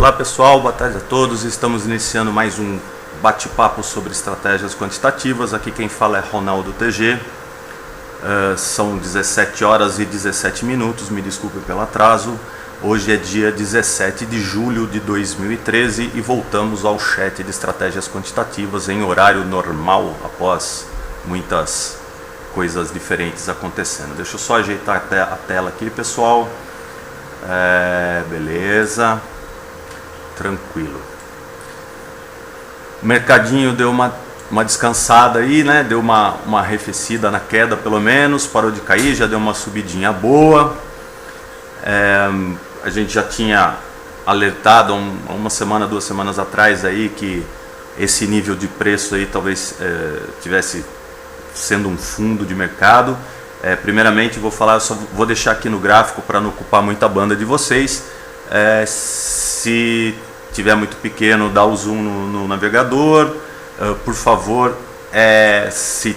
Olá pessoal, boa tarde a todos. Estamos iniciando mais um bate-papo sobre estratégias quantitativas. Aqui quem fala é Ronaldo TG. São 17 horas e 17 minutos, me desculpe pelo atraso. Hoje é dia 17 de julho de 2013 e voltamos ao chat de estratégias quantitativas em horário normal, após muitas coisas diferentes acontecendo. Deixa eu só ajeitar a tela aqui, pessoal. Beleza, tranquilo. O mercadinho deu uma descansada aí, né? Deu uma arrefecida na queda, pelo menos, parou de cair, já deu uma subidinha boa. A gente já tinha alertado uma semana, 2 semanas atrás aí que esse nível de preço aí talvez tivesse sendo um fundo de mercado. Primeiramente vou falar, só vou deixar aqui no gráfico para não ocupar muita banda de vocês. Se tiver muito pequeno, dá o zoom no navegador. Por favor, se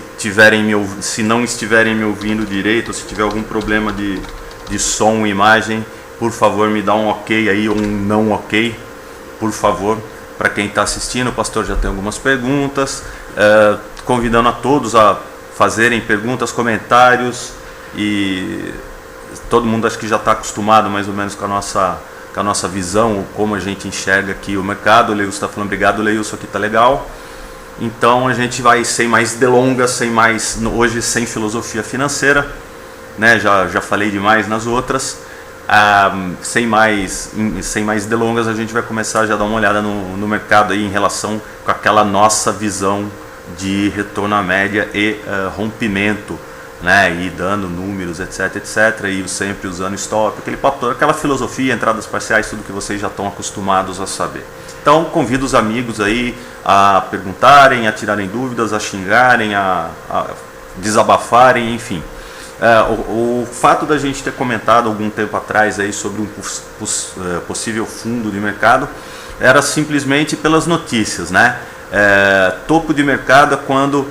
não estiverem me ouvindo direito, ou se tiver algum problema de som ou imagem, por favor me dá um ok aí ou um não ok, por favor. Para quem está assistindo, o pastor já tem algumas perguntas, convidando a todos a fazerem perguntas, comentários, e todo mundo acho que já está acostumado mais ou menos com a nossa visão, como a gente enxerga aqui o mercado. O Leilson está falando, obrigado Leilson, aqui está legal. Então a gente vai sem mais delongas, hoje sem filosofia financeira, né? Já falei demais nas outras. Sem mais delongas, a gente vai começar a já dar uma olhada no mercado aí em relação com aquela nossa visão de retorno à média e rompimento, né? E dando números, etc, e sempre usando stop, aquele papo, aquela filosofia, entradas parciais, tudo que vocês já estão acostumados a saber. Então convido os amigos aí a perguntarem, a tirarem dúvidas, a xingarem, a desabafarem, enfim. O fato da gente ter comentado algum tempo atrás aí sobre um possível fundo de mercado era simplesmente pelas notícias, né? Topo de mercado é quando,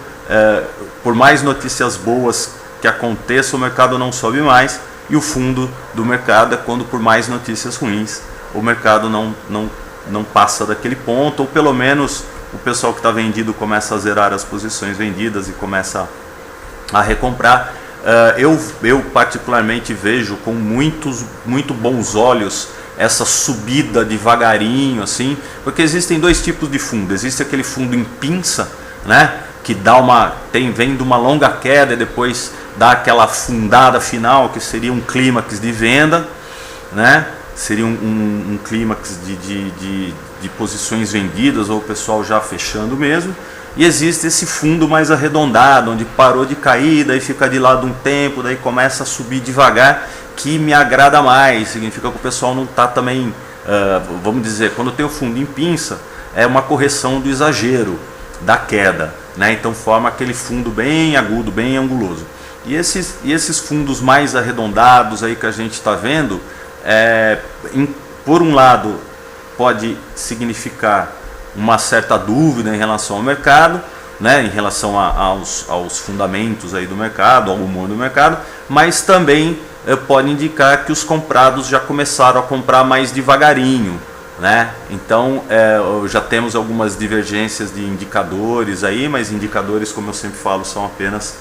por mais notícias boas que aconteçam, o mercado não sobe mais, e o fundo do mercado é quando, por mais notícias ruins, o mercado não passa daquele ponto, ou pelo menos o pessoal que está vendido começa a zerar as posições vendidas e começa a recomprar. Eu particularmente vejo com muito bons olhos essa subida devagarinho, assim, porque existem 2 tipos de fundo. Existe aquele fundo em pinça, né, que vem de uma longa queda e depois dá aquela afundada final, que seria um clímax de venda, né? Seria um clímax de posições vendidas, ou o pessoal já fechando mesmo. E existe esse fundo mais arredondado, onde parou de cair, daí fica de lado um tempo, daí começa a subir devagar, que me agrada mais. Significa que o pessoal não está também, vamos dizer, quando tem o fundo em pinça, é uma correção do exagero da queda, né? Então forma aquele fundo bem agudo, bem anguloso. E esses fundos mais arredondados aí que a gente está vendo, por um lado pode significar uma certa dúvida em relação ao mercado, né, em relação aos fundamentos aí do mercado, ao humor do mercado, mas também pode indicar que os comprados já começaram a comprar mais devagarinho, né? Então já temos algumas divergências de indicadores aí, mas indicadores, como eu sempre falo, são apenas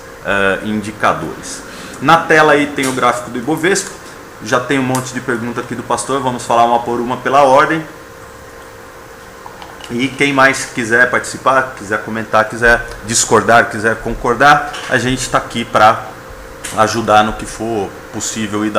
indicadores. Na tela aí tem o gráfico do Ibovespa. Já tem um monte de pergunta aqui do pastor, vamos falar uma por uma pela ordem. E quem mais quiser participar, quiser comentar, quiser discordar, quiser concordar, a gente está aqui para ajudar no que for possível e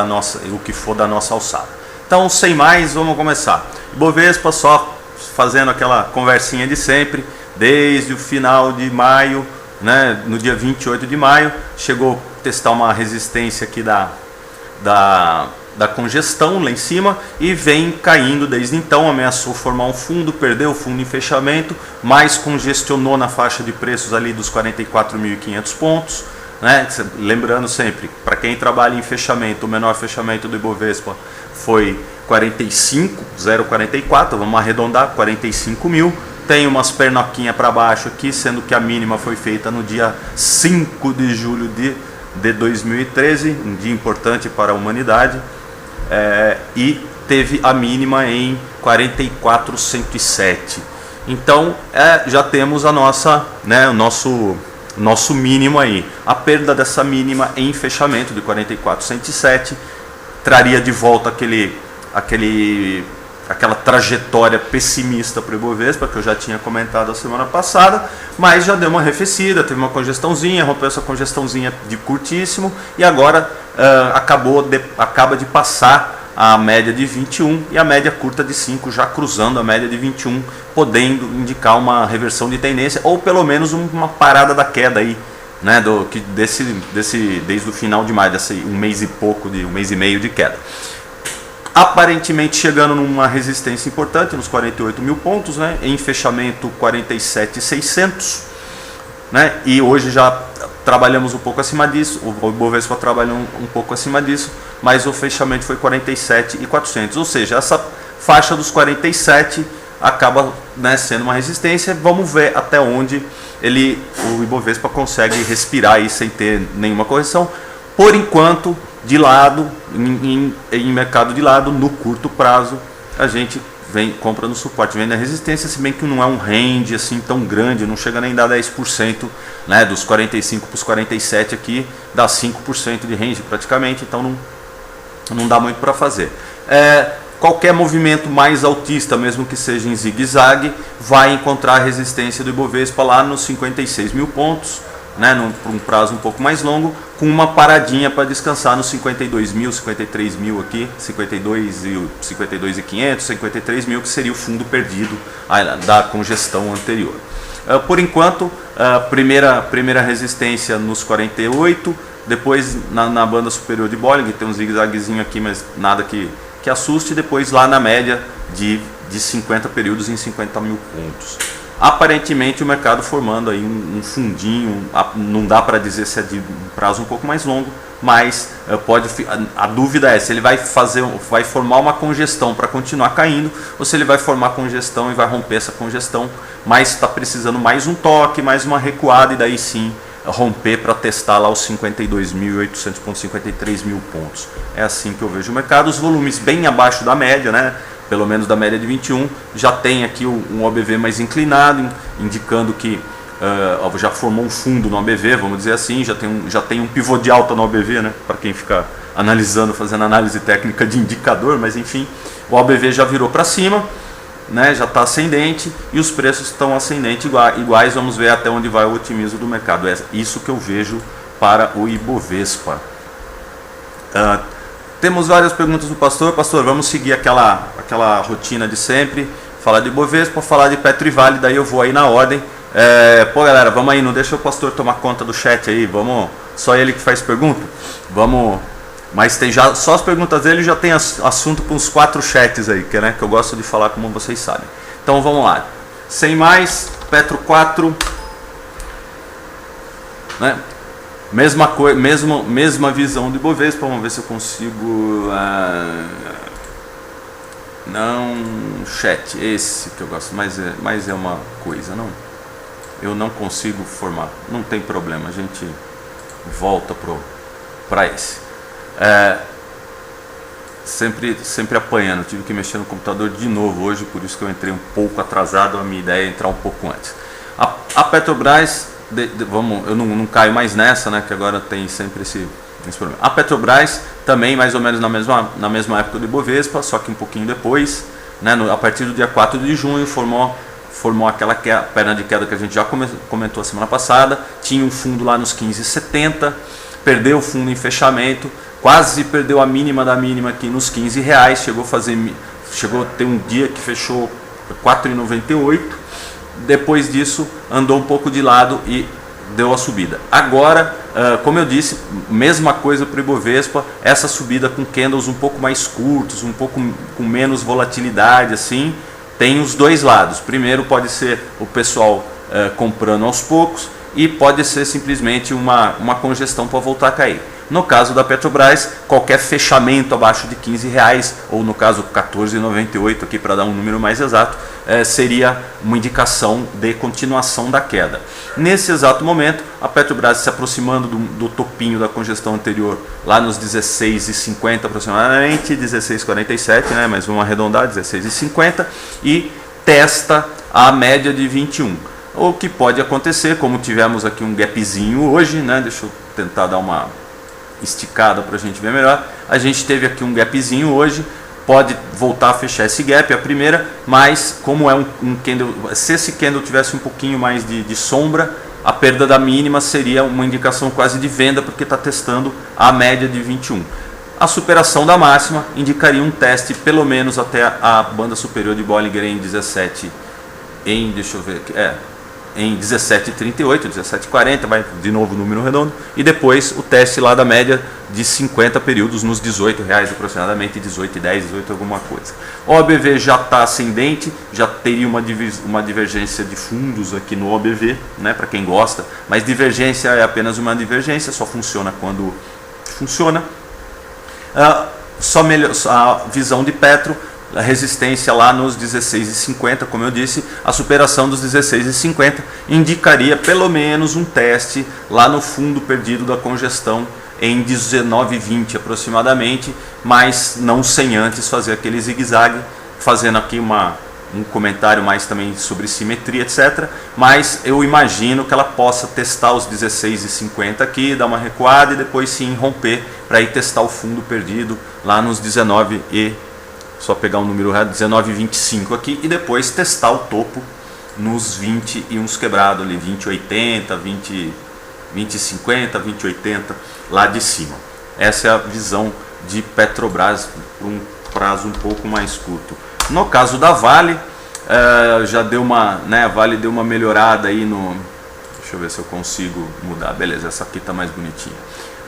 o que for da nossa alçada. Então, sem mais, vamos começar. Ibovespa, só fazendo aquela conversinha de sempre, desde o final de maio, né, no dia 28 de maio, chegou a testar uma resistência aqui da congestão lá em cima e vem caindo desde então. Ameaçou formar um fundo, perdeu o fundo em fechamento, mas congestionou na faixa de preços ali dos 44.500 pontos, né? Lembrando sempre, para quem trabalha em fechamento, o menor fechamento do Ibovespa foi 0,44, vamos arredondar, 45 mil. Tem umas pernoquinhas para baixo aqui, sendo que a mínima foi feita no dia 5 de julho de 2013, um dia importante para a humanidade. E teve a mínima em 44.107. Então já temos a nossa, né, o nosso mínimo aí. A perda dessa mínima em fechamento de 44.107 traria de volta aquela trajetória pessimista para o Ibovespa, que eu já tinha comentado a semana passada, mas já deu uma arrefecida, teve uma congestãozinha, rompeu essa congestãozinha de curtíssimo e agora acaba de passar a média de 21 e a média curta de 5, já cruzando a média de 21, podendo indicar uma reversão de tendência ou pelo menos uma parada da queda aí, né, desde o final de maio, um mês e pouco, um mês e meio de queda. Aparentemente chegando numa resistência importante, nos 48 mil pontos, né, em fechamento 47.600, né, e hoje já trabalhamos um pouco acima disso, o Ibovespa trabalhou um pouco acima disso, mas o fechamento foi 47.400, ou seja, essa faixa dos 47 acaba, né, sendo uma resistência. Vamos ver até onde o Ibovespa consegue respirar aí sem ter nenhuma correção. Por enquanto, de lado, em mercado de lado, no curto prazo, a gente compra no suporte, vem na resistência, se bem que não é um range assim tão grande, não chega nem a dar 10%, né, dos 45 para os 47 aqui, dá 5% de range praticamente, então não dá muito para fazer. Qualquer movimento mais altista, mesmo que seja em zigue-zague, vai encontrar a resistência do Ibovespa lá nos 56 mil pontos, né, por um prazo um pouco mais longo, com uma paradinha para descansar nos 52 mil, 53 mil aqui, 52.500, 53 mil, que seria o fundo perdido da congestão anterior. Por enquanto, a primeira resistência nos 48, depois na banda superior de Bollinger, tem um zigue-zaguezinho aqui, mas nada que assuste, depois lá na média de 50 períodos em 50 mil pontos. Aparentemente o mercado formando aí um fundinho, não dá para dizer se é de prazo um pouco mais longo, mas a dúvida é se ele vai formar uma congestão para continuar caindo, ou se ele vai formar congestão e vai romper essa congestão, mas está precisando mais um toque, mais uma recuada e daí sim romper para testar lá os 52.800 pontos, 53 mil pontos. É assim que eu vejo o mercado, os volumes bem abaixo da média, né? Pelo menos da média de 21, já tem aqui um OBV mais inclinado, indicando que já formou um fundo no OBV, vamos dizer assim, já tem um pivô de alta no OBV, né, para quem fica analisando, fazendo análise técnica de indicador, mas enfim, o OBV já virou para cima, né, já está ascendente e os preços estão ascendentes iguais, vamos ver até onde vai o otimismo do mercado. É isso que eu vejo para o Ibovespa. Temos várias perguntas do pastor. Pastor, vamos seguir aquela rotina de sempre, falar de Ibovespa, falar de Petro e Vale, daí eu vou aí na ordem. Pô galera, vamos aí, não deixa o pastor tomar conta do chat aí, vamos, só ele que faz pergunta, vamos, mas tem já, só as perguntas dele já tem assunto para uns 4 chats aí, que eu gosto de falar como vocês sabem. Então vamos lá, sem mais, Petro 4, né? Mesma visão do Ibovespa, vamos ver se eu consigo. Não, chat, esse que eu gosto, mas é uma coisa, não. Eu não consigo formar, não tem problema, a gente volta para esse. Sempre apanhando, tive que mexer no computador de novo hoje, por isso que eu entrei um pouco atrasado, a minha ideia é entrar um pouco antes. A Petrobras. Eu não caio mais nessa, né, que agora tem sempre esse problema. A Petrobras também mais ou menos na mesma época do Ibovespa, só que um pouquinho depois, né, a partir do dia 4 de junho formou aquela perna de queda que a gente já comentou a semana passada, tinha um fundo lá nos 15,70, perdeu o fundo em fechamento, quase perdeu a mínima da mínima aqui nos R$15, chegou a ter um dia que fechou R$4,98, depois disso andou um pouco de lado e deu a subida. Agora, como eu disse, mesma coisa para o Ibovespa, essa subida com candles um pouco mais curtos, um pouco com menos volatilidade, assim, tem os dois lados. Primeiro pode ser o pessoal comprando aos poucos e pode ser simplesmente uma congestão para voltar a cair. No caso da Petrobras, qualquer fechamento abaixo de R$15, ou no caso R$14,98, aqui para dar um número mais exato, seria uma indicação de continuação da queda. Nesse exato momento, a Petrobras se aproximando do topinho da congestão anterior, lá nos 16,50 aproximadamente, 16,47, né, mas vamos arredondar, 16,50, e testa a média de 21. O que pode acontecer, como tivemos aqui um gapzinho hoje, né, deixa eu tentar dar uma esticada para a gente ver melhor, a gente teve aqui um gapzinho hoje, pode voltar a fechar esse gap, a primeira, mas como é um candle, se esse candle tivesse um pouquinho mais de sombra, a perda da mínima seria uma indicação quase de venda, porque está testando a média de 21. A superação da máxima indicaria um teste pelo menos até a banda superior de Bollinger em 17, deixa eu ver aqui, em 17,38, 17,40, vai de novo número redondo, e depois o teste lá da média de 50 períodos nos R$18 aproximadamente, 18,10, 18 alguma coisa. O OBV já está ascendente, já teria uma divergência de fundos aqui no OBV, né, para quem gosta, mas divergência é apenas uma divergência, só funciona quando funciona. A visão de Petro, a resistência lá nos 16,50, como eu disse, a superação dos 16,50 indicaria pelo menos um teste lá no fundo perdido da congestão em 19,20 aproximadamente, mas não sem antes fazer aquele zigue-zague, fazendo aqui um comentário mais também sobre simetria, etc. Mas eu imagino que ela possa testar os 16,50 aqui, dar uma recuada e depois sim romper para ir testar o fundo perdido lá nos 19 e só pegar um número reto, 19,25 aqui, e depois testar o topo nos 20 e uns quebrados ali, 20,80, 20,50, 20,80 lá de cima. Essa é a visão de Petrobras por um prazo um pouco mais curto. No caso da Vale, já deu uma, né, a Vale deu uma melhorada aí no, deixa eu ver se eu consigo mudar, beleza, essa aqui está mais bonitinha.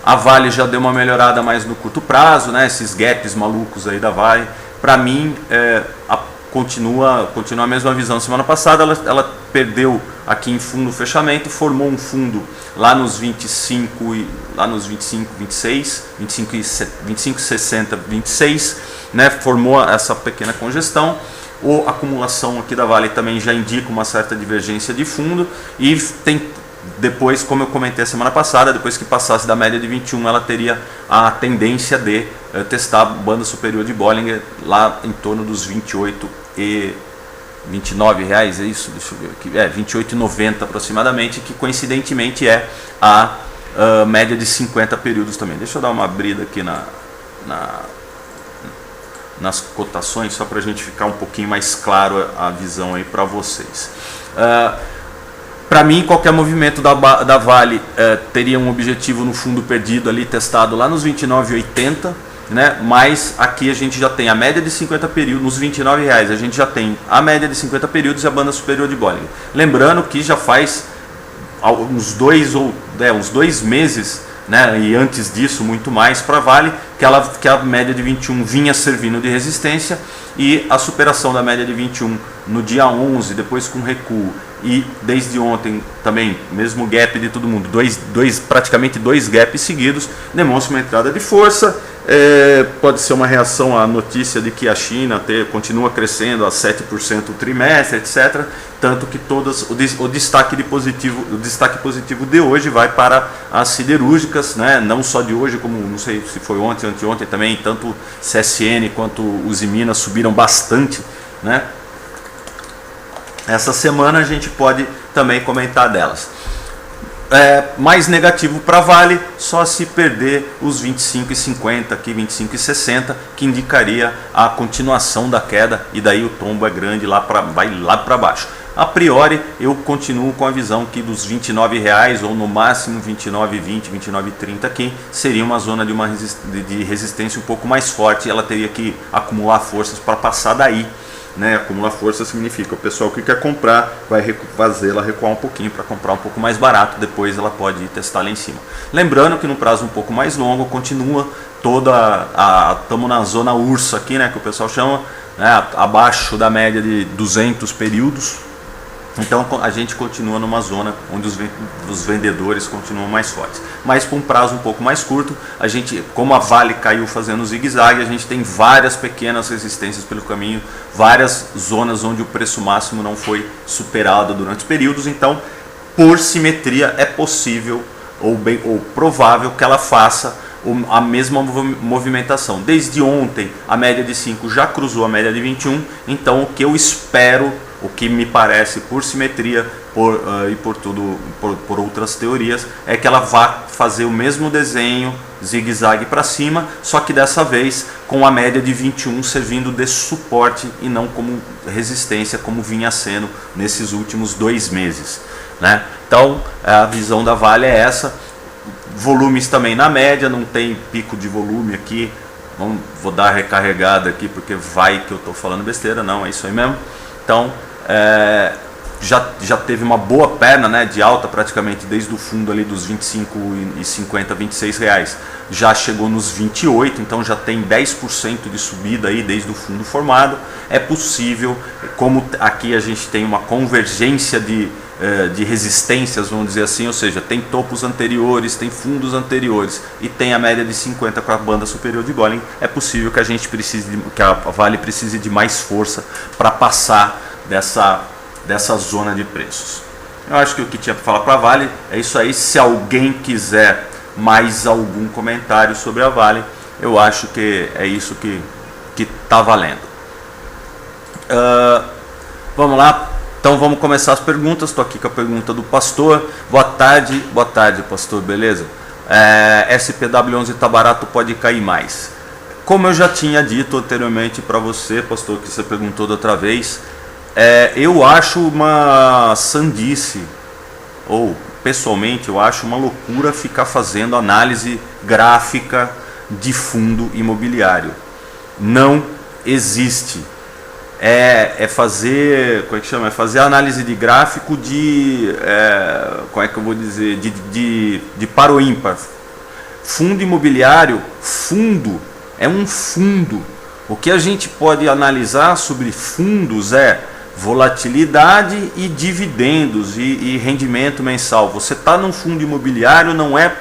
A Vale já deu uma melhorada mais no curto prazo, né, esses gaps malucos aí da Vale. Para mim, continua a mesma visão. Semana passada ela perdeu aqui em fundo o fechamento, formou um fundo lá nos 25, 26, 25,60, 26, né, formou essa pequena congestão. A acumulação aqui da Vale também já indica uma certa divergência de fundo e tem depois, como eu comentei a semana passada, depois que passasse da média de 21, ela teria a tendência de testar a banda superior de Bollinger lá em torno dos 28 e R$29, é isso? Deixa eu ver aqui. 28,90 aproximadamente, que coincidentemente é a média de 50 períodos também. Deixa eu dar uma abrida aqui nas cotações, só para a gente ficar um pouquinho mais claro a visão aí para vocês. Para mim, qualquer movimento da Vale teria um objetivo no fundo perdido ali, testado lá nos 29,80, né? Mas aqui a gente já tem a média de 50 períodos, nos R$29, a gente já tem a média de 50 períodos e a banda superior de Bollinger. Lembrando que já faz uns dois meses, né, e antes disso muito mais para a Vale, que a média de 21 vinha servindo de resistência, e a superação da média de 21 no dia 11, depois com recuo, e desde ontem também, mesmo gap de todo mundo, praticamente dois gaps seguidos, demonstra uma entrada de força. Pode ser uma reação à notícia de que a China continua crescendo a 7% o trimestre, etc. Tanto que o destaque positivo de hoje vai para as siderúrgicas, né? Não só de hoje, como não sei se foi ontem, anteontem também, tanto CSN quanto Usiminas subiram bastante, né? Essa semana a gente pode também comentar delas. Mais negativo para Vale, só se perder os 25,50 aqui, 25,60, que indicaria a continuação da queda, e daí o tombo é grande, vai lá para baixo. A priori, eu continuo com a visão que dos R$29, ou no máximo 29,20, 29,30 aqui, seria uma zona de resistência um pouco mais forte, e ela teria que acumular forças para passar daí. Né, acumular força significa o pessoal que quer comprar vai fazê-la recuar um pouquinho para comprar um pouco mais barato, depois ela pode ir testar lá em cima. Lembrando que no prazo um pouco mais longo continua estamos na zona urso aqui, né, que o pessoal chama, né, abaixo da média de 200 períodos, Então a gente continua numa zona onde os vendedores continuam mais fortes. Mas por um prazo um pouco mais curto, a gente, como a Vale caiu fazendo zigue-zague, a gente tem várias pequenas resistências pelo caminho, várias zonas onde o preço máximo não foi superado durante períodos. Então, por simetria, é possível ou provável que ela faça a mesma movimentação. Desde ontem, a média de 5 já cruzou a média de 21, então o que eu espero, o que me parece por simetria e por outras teorias, é que ela vá fazer o mesmo desenho zigue-zague para cima, só que dessa vez com a média de 21 servindo de suporte e não como resistência, como vinha sendo nesses últimos 2 meses, né? Então a visão da Vale é essa. Volumes também na média, não tem pico de volume aqui. Vou dar recarregada aqui porque vai que eu estou falando besteira, não, é isso aí mesmo. Então já teve uma boa perna, né, de alta praticamente desde o fundo ali dos 25,50, 26 reais, já chegou nos 28, então já tem 10% de subida aí desde o fundo formado. É possível, como aqui a gente tem uma convergência de resistências, vamos dizer assim, ou seja, tem topos anteriores, tem fundos anteriores e tem a média de 50 com a banda superior de Bollinger, é possível que que a Vale precise de mais força para passar dessa zona de preços. Eu acho que o que tinha para falar para a Vale é isso aí. Se alguém quiser mais algum comentário sobre a Vale, eu acho que é isso que está valendo. Vamos lá. Então vamos começar as perguntas. Estou aqui com a pergunta do pastor. Boa tarde, pastor, beleza? SPW11 está barato, pode cair mais. Como eu já tinha dito anteriormente para você, pastor, que você perguntou da outra vez, eu acho uma sandice, ou pessoalmente eu acho uma loucura ficar fazendo análise gráfica de fundo imobiliário. Não existe. Fazer, como é que chama? É fazer análise de gráfico como é que eu vou dizer, de par ou ímpar. Fundo imobiliário, fundo é um fundo. O que a gente pode analisar sobre fundos é volatilidade e dividendos e rendimento mensal. Você está num fundo imobiliário, não é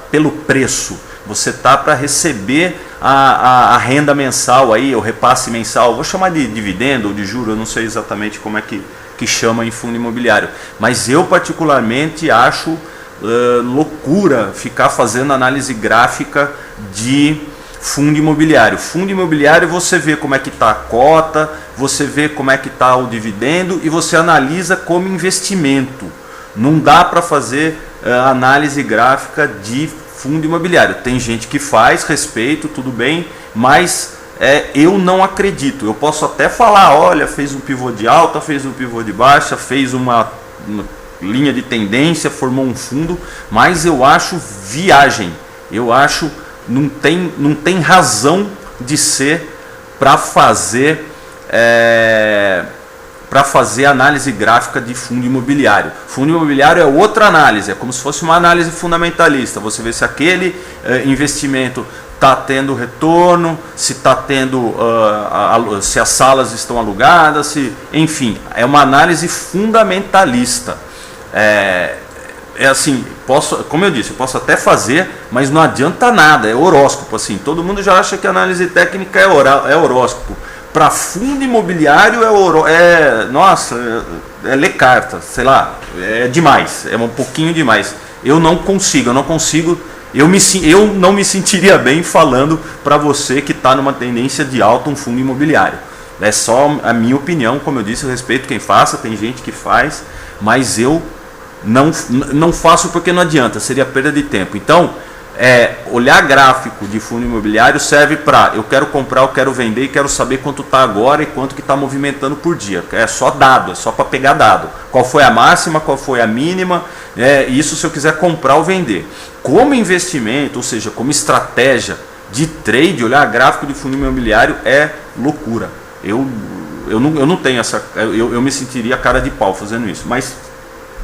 pelo preço, você está para receber a renda mensal aí, o repasse mensal, vou chamar de dividendo ou de juro, eu não sei exatamente como é que chama em fundo imobiliário, mas eu particularmente acho loucura ficar fazendo análise gráfica de fundo imobiliário. Fundo imobiliário você vê como é que está a cota, você vê como é que está o dividendo e você analisa como investimento. Não dá para fazer análise gráfica de fundo imobiliário. Tem gente que faz, respeito, tudo bem, mas eu não acredito. Eu posso até falar, olha, fez um pivô de alta, fez um pivô de baixa, fez uma linha de tendência, formou um fundo, mas eu acho viagem. Eu acho não tem razão de ser para fazer análise gráfica de fundo imobiliário. Fundo imobiliário é outra análise, é como se fosse uma análise fundamentalista. Você vê se aquele investimento está tendo retorno, se está tendo, se as salas estão alugadas, enfim, é uma análise fundamentalista. Assim, como eu disse, eu posso até fazer, mas não adianta nada, é horóscopo. Assim, todo mundo já acha que a análise técnica é horóscopo. Para fundo imobiliário é ler carta, sei lá, é demais, é um pouquinho demais. Eu não consigo, eu não me sentiria bem falando para você que está numa tendência de alta um fundo imobiliário. É só a minha opinião, como eu disse, eu respeito quem faça, tem gente que faz, mas eu não faço porque não adianta, seria perda de tempo. Então, olhar gráfico de fundo imobiliário serve para eu quero comprar, eu quero vender e quero saber quanto está agora e quanto que está movimentando por dia. É só dado, é só para pegar dado. Qual foi a máxima, qual foi a mínima, isso se eu quiser comprar ou vender. Como investimento, ou seja, como estratégia de trade, olhar gráfico de fundo imobiliário é loucura. Eu não tenho essa, eu me sentiria cara de pau fazendo isso, mas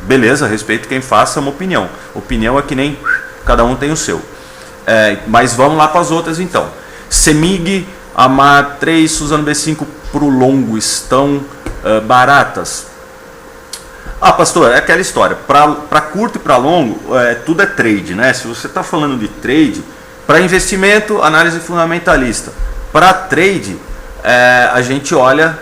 beleza, respeito quem faça, é uma opinião. Opinião é que nem cada um tem o seu. Mas vamos lá para as outras então. Semig, Amar 3, Suzano B5 pro longo estão baratas. Ah, pastor, é aquela história. Para curto e para longo, tudo é trade, né? Se você está falando de trade, para investimento, análise fundamentalista. Para trade, a gente olha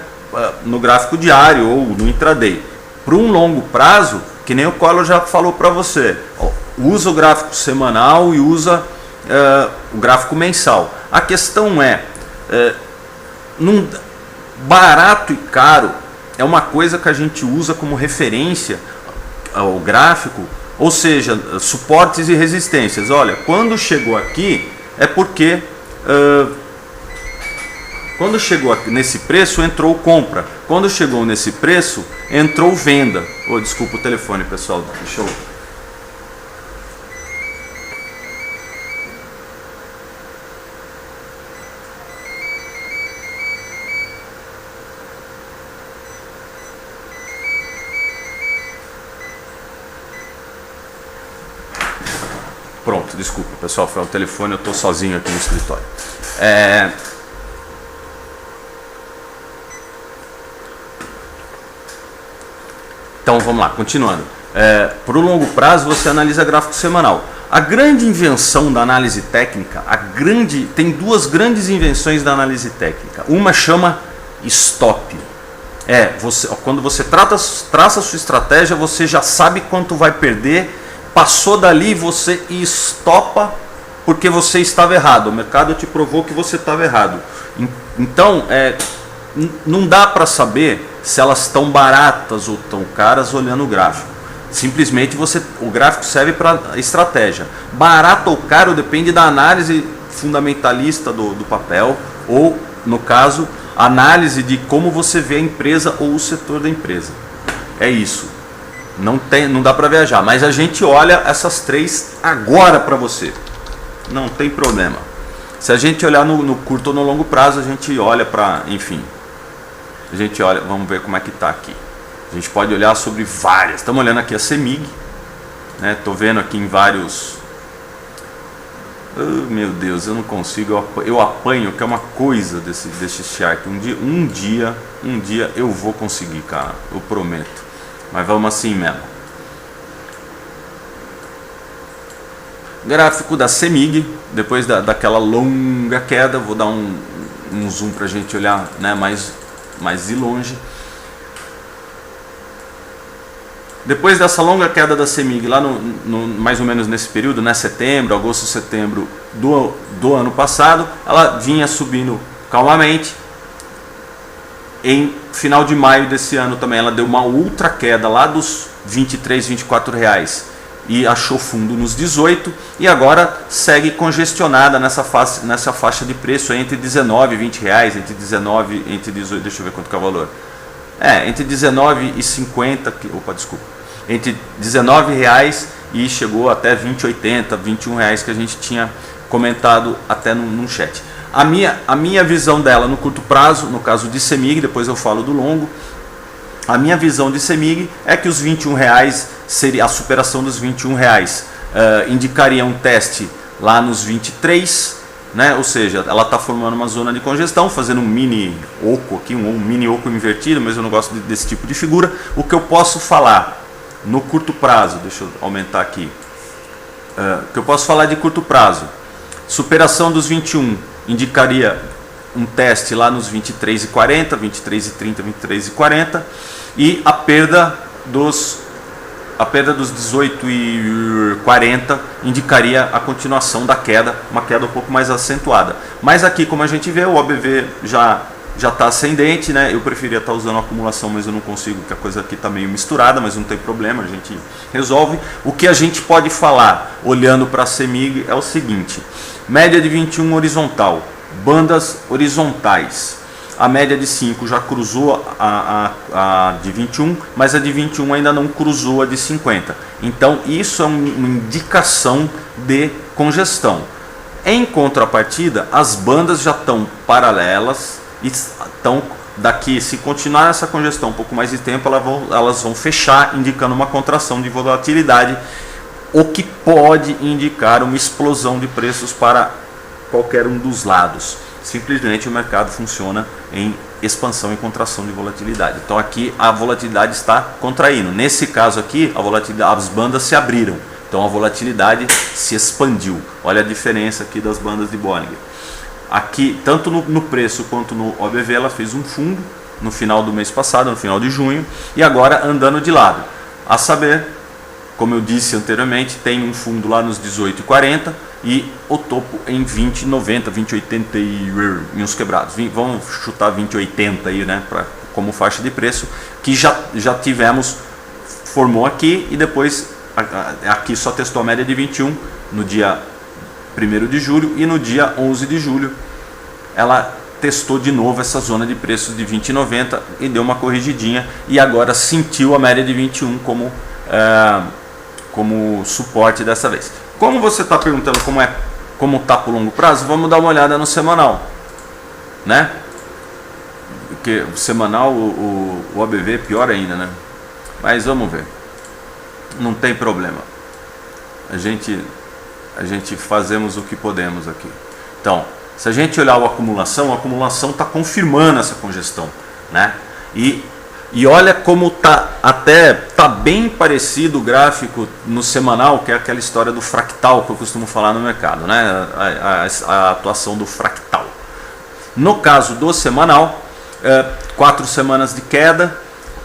no gráfico diário ou no intraday. Para um longo prazo, que nem o Collor já falou para você, usa o gráfico semanal e usa o gráfico mensal. A questão barato e caro é uma coisa que a gente usa como referência ao gráfico, ou seja, suportes e resistências. Olha, quando chegou aqui é porque quando chegou nesse preço entrou compra, quando chegou nesse preço entrou venda. Desculpa o telefone, pessoal, deixa eu... Pronto, desculpa, pessoal, foi o telefone, eu estou sozinho aqui no escritório. Então vamos lá, continuando. Para o longo prazo você analisa gráfico semanal. A grande invenção da análise técnica, tem duas grandes invenções da análise técnica. Uma chama stop. Quando você traça a sua estratégia, você já sabe quanto vai perder. Passou dali, você estopa porque você estava errado. O mercado te provou que você estava errado. Então, não dá para saber se elas estão baratas ou tão caras olhando o gráfico. Simplesmente o gráfico serve para estratégia. Barato ou caro depende da análise fundamentalista do papel, ou, no caso, análise de como você vê a empresa ou o setor da empresa. É isso. Não dá para viajar, mas a gente olha essas três agora para você. Não tem problema. Se a gente olhar no curto ou no longo prazo, a gente olha para, enfim. A gente olha, vamos ver como é que está aqui. A gente pode olhar sobre várias. Estamos olhando aqui a CEMIG, né? Estou vendo aqui em vários. Meu Deus, eu não consigo. Eu apanho, que é uma coisa desse chart. Um dia eu vou conseguir, cara. Eu prometo. Mas vamos assim mesmo. Gráfico da CEMIG, depois daquela longa queda, vou dar um zoom para a gente olhar, né, mais de longe. Depois dessa longa queda da CEMIG, lá mais ou menos nesse período, né, setembro, agosto, setembro do ano passado, ela vinha subindo calmamente. Em final de maio desse ano também ela deu uma ultra queda lá dos 23, 24 reais e achou fundo nos 18 e agora segue congestionada nessa faixa de preço entre 19 e 20 reais, entre 18, deixa eu ver quanto que é o valor. Entre 19 e 50, entre 19 reais e chegou até 20,80, 21 reais que a gente tinha comentado até num chat. A minha visão dela no curto prazo, no caso de CEMIG, depois eu falo do longo, a minha visão de CEMIG é que os 21 reais seria a superação dos 21 reais. Indicaria um teste lá nos 23, né? Ou seja, ela está formando uma zona de congestão, fazendo um mini oco aqui, um mini oco invertido, mas eu não gosto desse tipo de figura. O que eu posso falar no curto prazo, deixa eu aumentar aqui, o que eu posso falar de curto prazo, superação dos 21, indicaria um teste lá nos 23,40, 23,30, 23,40 e a perda dos 18,40 indicaria a continuação da queda, uma queda um pouco mais acentuada. Mas aqui, como a gente vê, o OBV já está ascendente, né? Eu preferia estar usando acumulação, mas eu não consigo, porque a coisa aqui está meio misturada, mas não tem problema, a gente resolve. O que a gente pode falar, olhando para a CEMIG, é o seguinte: média de 21 horizontal, bandas horizontais. A média de 5 já cruzou a de 21, mas a de 21 ainda não cruzou a de 50. Então isso é uma indicação de congestão. Em contrapartida, as bandas já estão paralelas e estão daqui, se continuar essa congestão um pouco mais de tempo, elas vão fechar, indicando uma contração de volatilidade, o que pode indicar uma explosão de preços para qualquer um dos lados. Simplesmente o mercado funciona em expansão e contração de volatilidade. Então aqui a volatilidade está contraindo. Nesse caso aqui, a volatilidade, as bandas se abriram. Então a volatilidade se expandiu. Olha a diferença aqui das bandas de Bollinger. Aqui, tanto no preço quanto no OBV, ela fez um fundo no final do mês passado, no final de junho, e agora andando de lado. A saber, como eu disse anteriormente, tem um fundo lá nos 18,40 e o topo em 20,90, 20,80 e uns quebrados. Vamos chutar 20,80 aí, né, como faixa de preço, que já tivemos, formou aqui e depois aqui só testou a média de 21 no dia 1º de julho e no dia 11 de julho ela testou de novo essa zona de preços de 20,90 e deu uma corrigidinha e agora sentiu a média de 21 como suporte dessa vez. Como você está perguntando como está para o longo prazo, vamos dar uma olhada no semanal, né? Porque o semanal, o OBV é pior ainda, né? Mas vamos ver, não tem problema. A gente fazemos o que podemos aqui. Então, se a gente olhar a acumulação está confirmando essa congestão, né? E olha como tá bem parecido o gráfico no semanal, que é aquela história do fractal que eu costumo falar no mercado, né? A atuação do fractal. No caso do semanal, 4 semanas de queda.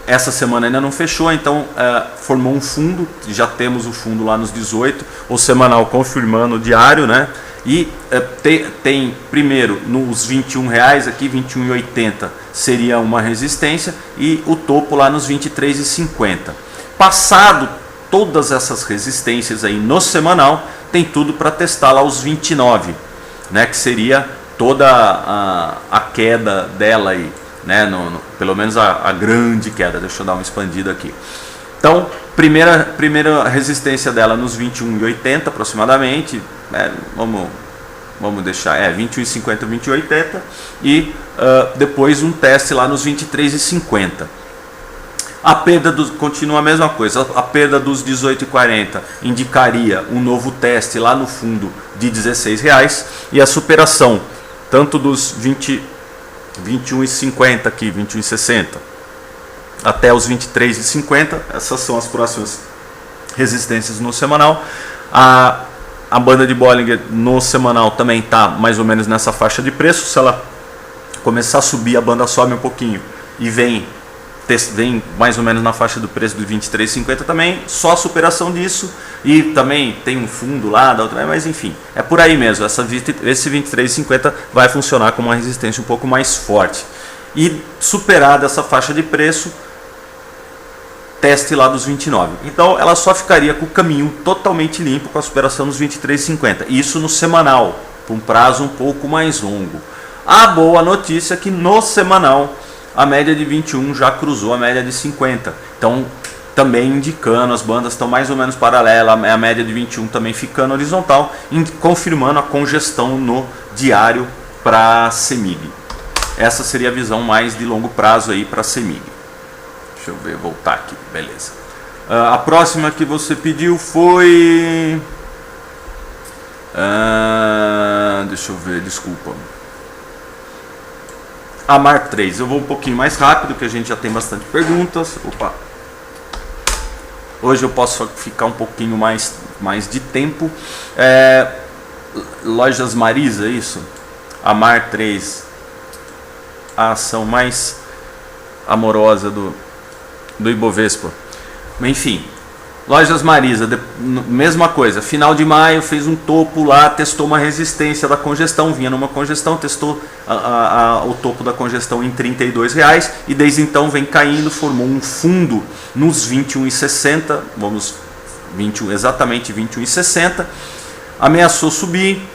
Essa semana ainda não fechou, então formou um fundo, já temos o fundo lá nos 18, o semanal confirmando o diário, né? E tem primeiro nos R$21 aqui, 21,80 seria uma resistência e o topo lá nos 23,50. Passado todas essas resistências aí no semanal, tem tudo para testar lá os 29, né? Que seria toda a queda dela aí. Né, pelo menos a grande queda. Deixa eu dar uma expandida aqui. Então, primeira resistência dela nos 21,80 aproximadamente, né, vamos deixar 21,50, 21,80 e depois um teste lá nos 23,50. A perda continua a mesma coisa. A perda dos 18,40 indicaria um novo teste lá no fundo de R$16 e a superação tanto dos 21,50 aqui, 21,60 até os 23,50. Essas são as próximas resistências no semanal. A banda de Bollinger no semanal também está mais ou menos nessa faixa de preço. Se ela começar a subir, a banda sobe um pouquinho e vem mais ou menos na faixa do preço do 23,50 também, só a superação disso. E também tem um fundo lá da outra, mas enfim, é por aí mesmo. Esse 23,50 vai funcionar como uma resistência um pouco mais forte. E superada essa faixa de preço, teste lá dos 29. Então ela só ficaria com o caminho totalmente limpo com a superação dos 23,50. Isso no semanal, por um prazo um pouco mais longo. A boa notícia é que no semanal a média de 21 já cruzou a média de 50. Então, também indicando, as bandas estão mais ou menos paralelas, a média de 21 também ficando horizontal, confirmando a congestão no diário para a CEMIG. Essa seria a visão mais de longo prazo aí para a CEMIG. Deixa eu ver, voltar aqui, beleza. A próxima que você pediu foi... deixa eu ver, desculpa. A Mark 3, eu vou um pouquinho mais rápido, que a gente já tem bastante perguntas. Opa. Hoje eu posso ficar um pouquinho mais de tempo. Lojas Marisa, isso? A Mark 3, a ação mais amorosa do Ibovespa. Enfim, Lojas Marisa, mesma coisa, final de maio fez um topo lá, testou uma resistência da congestão, vinha numa congestão, testou o topo da congestão em R$32 e desde então vem caindo, formou um fundo nos 21,60, exatamente 21,60, ameaçou subir,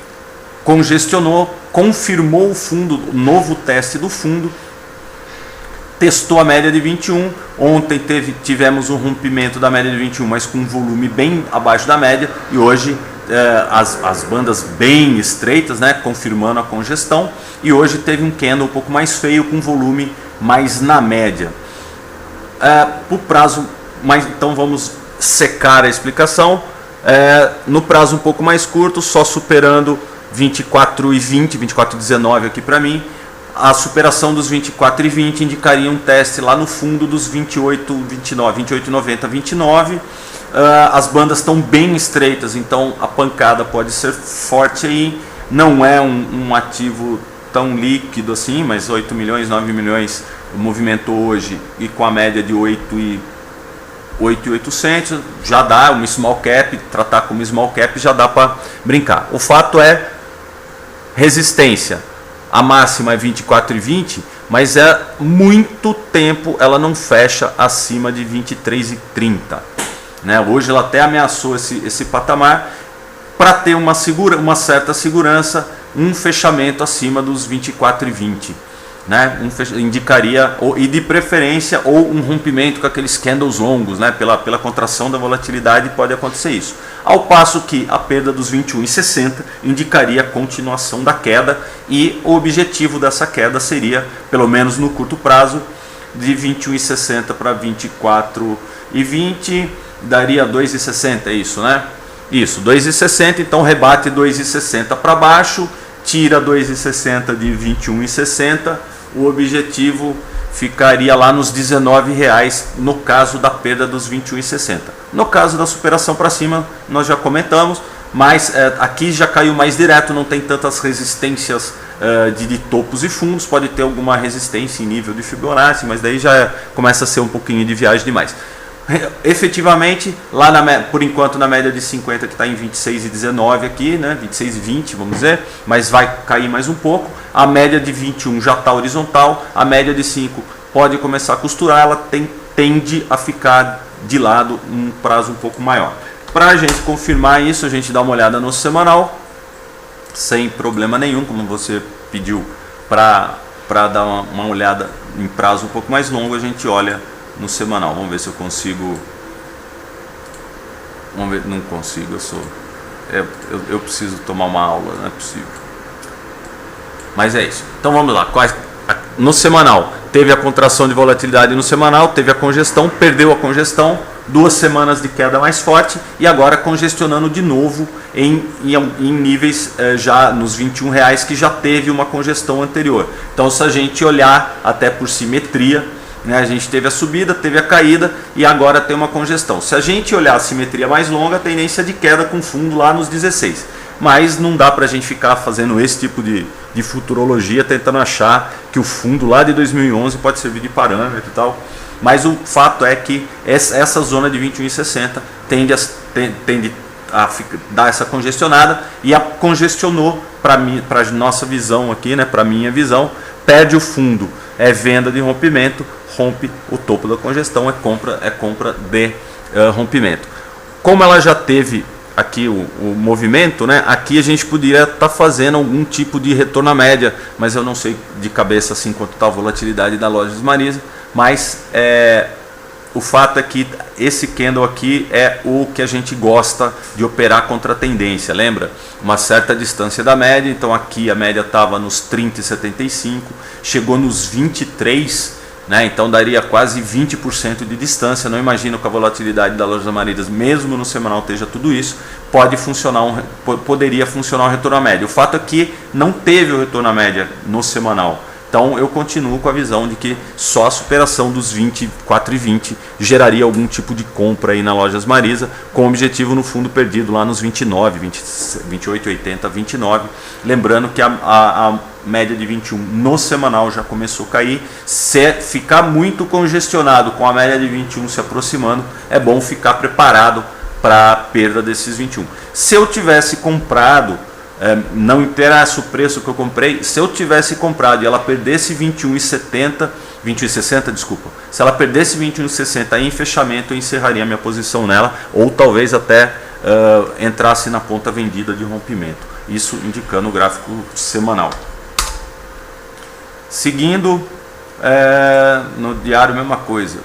congestionou, confirmou o fundo, novo teste do fundo, testou a média de 21, ontem tivemos um rompimento da média de 21, mas com um volume bem abaixo da média, e hoje as bandas bem estreitas, né, confirmando a congestão, e hoje teve um candle um pouco mais feio, com volume mais na média. Por prazo, então vamos secar a explicação, no prazo um pouco mais curto, só superando 24,20, 24,19 aqui para mim, A superação dos 24,20 indicaria um teste lá no fundo dos 28,29, 28,90, 29. As bandas estão bem estreitas, então a pancada pode ser forte aí. Não é um ativo tão líquido assim, mas 8 milhões, 9 milhões o movimento hoje, e com a média de 8.800 já dá uma small cap, tratar como small cap já dá para brincar. O fato é resistência. A máxima é 24,20, mas é muito tempo ela não fecha acima de 23,30. Né? Hoje ela até ameaçou esse patamar para ter uma certa segurança, um fechamento acima dos 24,20. Né? Indicaria, e de preferência, ou um rompimento com aqueles candles longos, né? pela contração da volatilidade pode acontecer isso. Ao passo que a perda dos 21,60 indicaria a continuação da queda, e o objetivo dessa queda seria, pelo menos no curto prazo, de 21,60 para 24,20, daria 2,60, é isso, né? Isso, 2,60, então rebate 2,60 para baixo, tira 2,60 de 21,60, o objetivo ficaria lá nos R$19 no caso da perda dos 21,60. No caso da superação para cima, nós já comentamos, mas aqui já caiu mais direto, não tem tantas resistências de topos e fundos, pode ter alguma resistência em nível de Fibonacci, mas daí já começa a ser um pouquinho de viagem demais. Efetivamente, lá por enquanto na média de 50, que está em 26,19 aqui, né, 26,20 vamos dizer, mas vai cair mais um pouco. A média de 21 já está horizontal, a média de 5 pode começar a costurar, ela tende a ficar de lado um prazo um pouco maior. Para a gente confirmar isso, a gente dá uma olhada no semanal, sem problema nenhum, como você pediu para dar uma olhada em prazo um pouco mais longo, a gente olha no semanal. Vamos ver se eu consigo. Vamos ver, não consigo, eu preciso tomar uma aula, não é possível. Mas é isso. Então vamos lá. No semanal, teve a contração de volatilidade no semanal, teve a congestão, perdeu a congestão, 2 semanas de queda mais forte e agora congestionando de novo em níveis já nos R$21, que já teve uma congestão anterior. Então, se a gente olhar até por simetria, né, a gente teve a subida, teve a caída e agora tem uma congestão. Se a gente olhar a simetria mais longa, a tendência de queda com fundo lá nos 16. Mas não dá para a gente ficar fazendo esse tipo de futurologia, tentando achar que o fundo lá de 2011 pode servir de parâmetro e tal. Mas o fato é que essa zona de 21,60 tende a dar essa congestionada, e a congestionou para a nossa visão aqui, né, para a minha visão, perde o fundo, é venda de rompimento, rompe o topo da congestão, é compra de rompimento. Como ela já teve aqui o movimento, né, aqui a gente poderia estar fazendo algum tipo de retorno à média, mas eu não sei de cabeça assim quanto está a volatilidade da Lojas Marisa, mas o fato é que esse candle aqui é o que a gente gosta de operar contra a tendência, lembra? Uma certa distância da média, então aqui a média estava nos 30,75, chegou nos 23, né? Então daria quase 20% de distância. Não imagino que a volatilidade da Lojas Marisa, mesmo no semanal, esteja tudo isso. Poderia funcionar um retorno à média. O fato é que não teve o retorno à média no semanal. Então eu continuo com a visão de que só a superação dos 24,20 geraria algum tipo de compra aí na Lojas Marisa, com o objetivo no fundo perdido lá nos 29, 28,80, 29. Lembrando que a média de 21 no semanal já começou a cair. Se ficar muito congestionado com a média de 21 se aproximando, é bom ficar preparado para a perda desses 21. Se eu tivesse comprado, não interessa o preço que eu comprei, se eu tivesse comprado e ela perdesse 21,60, desculpa, se ela perdesse 21,60 em fechamento, eu encerraria minha posição nela, ou talvez até entrasse na ponta vendida de rompimento, isso indicando o gráfico semanal. Seguindo, no diário, mesma coisa.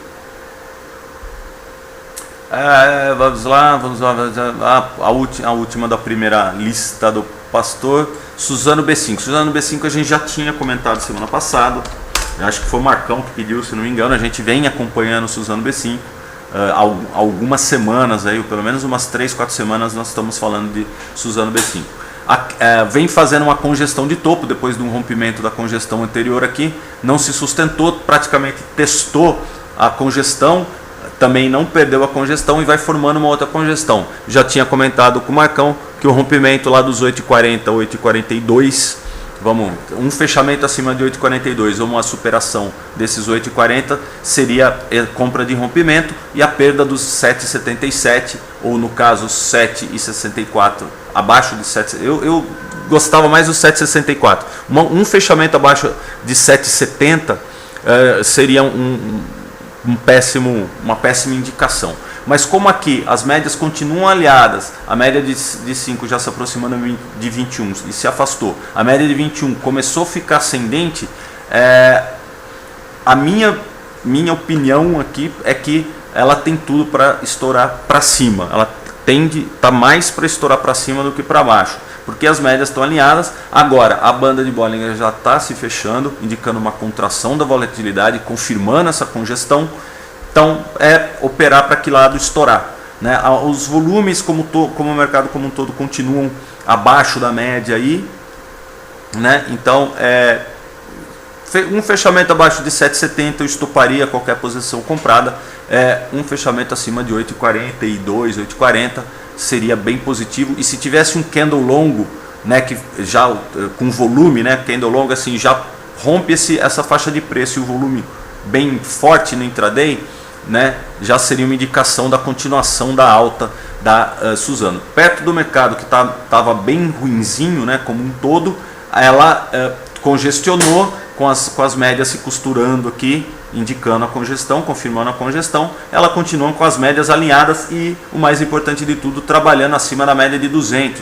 Vamos lá, a última da primeira lista do pastor, Suzano B5. Suzano B5 a gente já tinha comentado semana passada, acho que foi o Marcão que pediu, se não me engano. A gente vem acompanhando o Suzano B5 algumas semanas, aí, pelo menos umas 3, 4 semanas nós estamos falando de Suzano B5. vem fazendo uma congestão de topo depois de um rompimento da congestão anterior aqui, não se sustentou, praticamente testou a congestão, também não perdeu a congestão e vai formando uma outra congestão. Já tinha comentado com o Marcão que o rompimento lá dos 8,40, 8,42, um fechamento acima de 8,42 ou uma superação desses 8,40 seria compra de rompimento, e a perda dos 7,77 ou no caso 7,64, abaixo de 7, eu gostava mais do 7,64. Um fechamento abaixo de 7,70 seria uma péssima indicação. Mas como aqui as médias continuam aliadas, a média de 5 já se aproximando de 21 e se afastou, a média de 21 começou a ficar ascendente, a minha opinião aqui é que ela tem tudo para estourar para cima, ela está mais para estourar para cima do que para baixo, porque as médias estão alinhadas. Agora a banda de Bollinger já está se fechando, indicando uma contração da volatilidade, confirmando essa congestão. Então operar para que lado estourar, né? Os volumes como o mercado como um todo continuam abaixo da média aí, né? Então um fechamento abaixo de 7,70 eu estoparia qualquer posição comprada. Um fechamento acima de 8,42, 8,40 seria bem positivo. E se tivesse um candle longo, né, que já com volume, né, candle longo assim, já rompe essa faixa de preço e o volume bem forte no intraday, né, já seria uma indicação da continuação da alta da Suzano. Perto do mercado que estava bem ruinzinho, né, como um todo, ela congestionou com as médias se costurando aqui, indicando a congestão, confirmando a congestão. Ela continua com as médias alinhadas e, o mais importante de tudo, trabalhando acima da média de 200.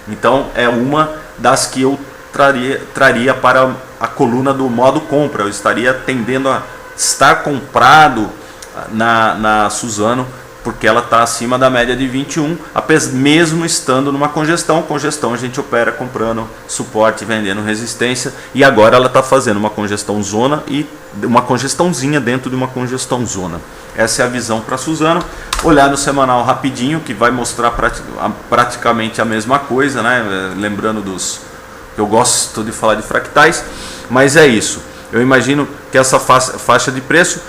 Então é uma das que eu traria para a coluna do modo compra. Eu estaria tendendo a estar comprado na Suzano, porque ela está acima da média de 21, mesmo estando numa congestão. A gente opera comprando suporte, vendendo resistência, e agora ela está fazendo uma congestão zona e uma congestãozinha dentro de uma congestão zona. Essa é a visão para a Suzano. Olhar no semanal rapidinho, que vai mostrar praticamente a mesma coisa, né? Lembrando que eu gosto de falar de fractais, mas é isso. Eu imagino que essa faixa de preço,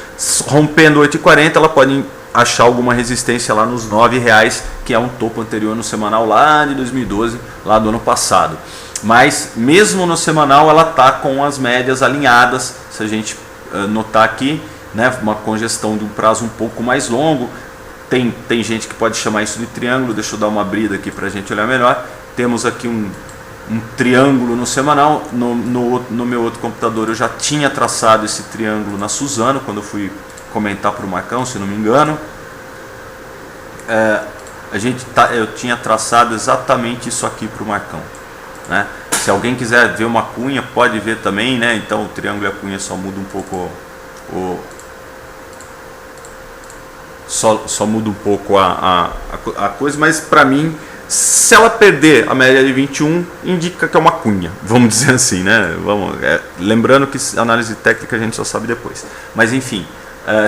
rompendo 8,40, ela pode achar alguma resistência lá nos R$9, que é um topo anterior no semanal lá de 2012, lá do ano passado. Mas mesmo no semanal ela está com as médias alinhadas. Se a gente notar aqui, né, uma congestão de um prazo um pouco mais longo, tem gente que pode chamar isso de triângulo. Deixa eu dar uma abrida aqui para a gente olhar melhor. Temos aqui um triângulo no semanal. No meu outro computador eu já tinha traçado esse triângulo na Suzano, quando eu fui comentar para o Marcão, se não me engano. Eu tinha traçado exatamente isso aqui para o Marcão, né? Se alguém quiser ver uma cunha, pode ver também, né? Então o triângulo e a cunha só muda um pouco só muda um pouco a coisa, mas para mim, se ela perder a média de 21, indica que é uma cunha, vamos dizer assim, né? Lembrando que análise técnica a gente só sabe depois, mas enfim.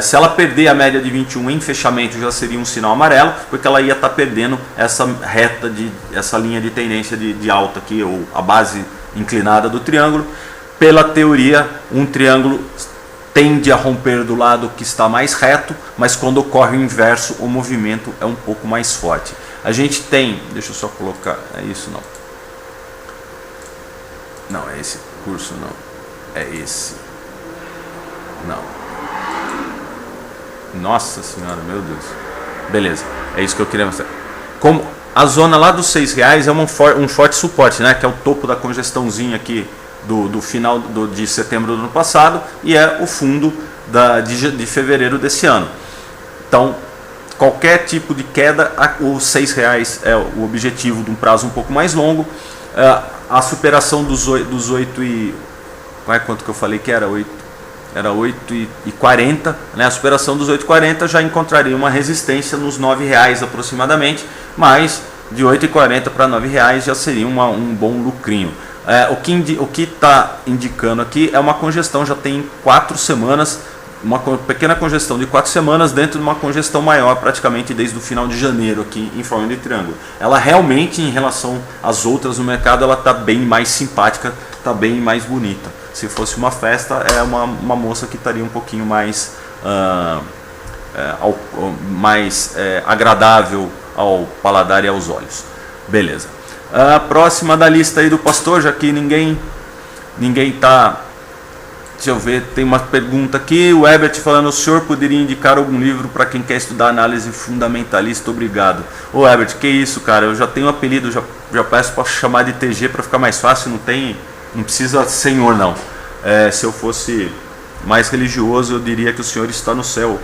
Se ela perder a média de 21 em fechamento, já seria um sinal amarelo, porque ela ia estar perdendo essa essa linha de tendência de alta aqui, ou a base inclinada do triângulo. Pela teoria, um triângulo tende a romper do lado que está mais reto, mas quando ocorre o inverso, o movimento é um pouco mais forte. A gente tem, deixa eu só colocar, é isso não. Não, é esse curso não. É esse. Não. Nossa senhora, meu Deus. Beleza, é isso que eu queria mostrar. Como a zona lá dos R$6 é um forte suporte, né? Que é o topo da congestãozinha aqui do final de setembro do ano passado, e é o fundo de fevereiro desse ano. Então, qualquer tipo de queda, os R$6 é o objetivo de um prazo um pouco mais longo. A superação dos 8 e... Quanto que eu falei que era? 8? Era 8,40, né? A superação dos 8,40 já encontraria uma resistência nos R$9 aproximadamente, mas de 8,40 para R$9 já seria um bom lucrinho. O que está indicando aqui é uma congestão, já tem 4 semanas uma pequena congestão de 4 semanas dentro de uma congestão maior, praticamente desde o final de janeiro aqui em forma de triângulo. Ela realmente, em relação às outras no mercado, ela está bem mais simpática, está bem mais bonita. Se fosse uma festa, é uma moça que estaria um pouquinho mais, agradável ao paladar e aos olhos. Beleza. A próxima da lista aí do pastor, já que ninguém está... Deixa eu ver, tem uma pergunta aqui, o Herbert falando: o senhor poderia indicar algum livro para quem quer estudar análise fundamentalista? Obrigado. Ô Herbert, que isso, cara, eu já tenho um apelido, já peço para chamar de TG para ficar mais fácil, não precisa senhor não. Se eu fosse mais religioso, eu diria que o senhor está no céu,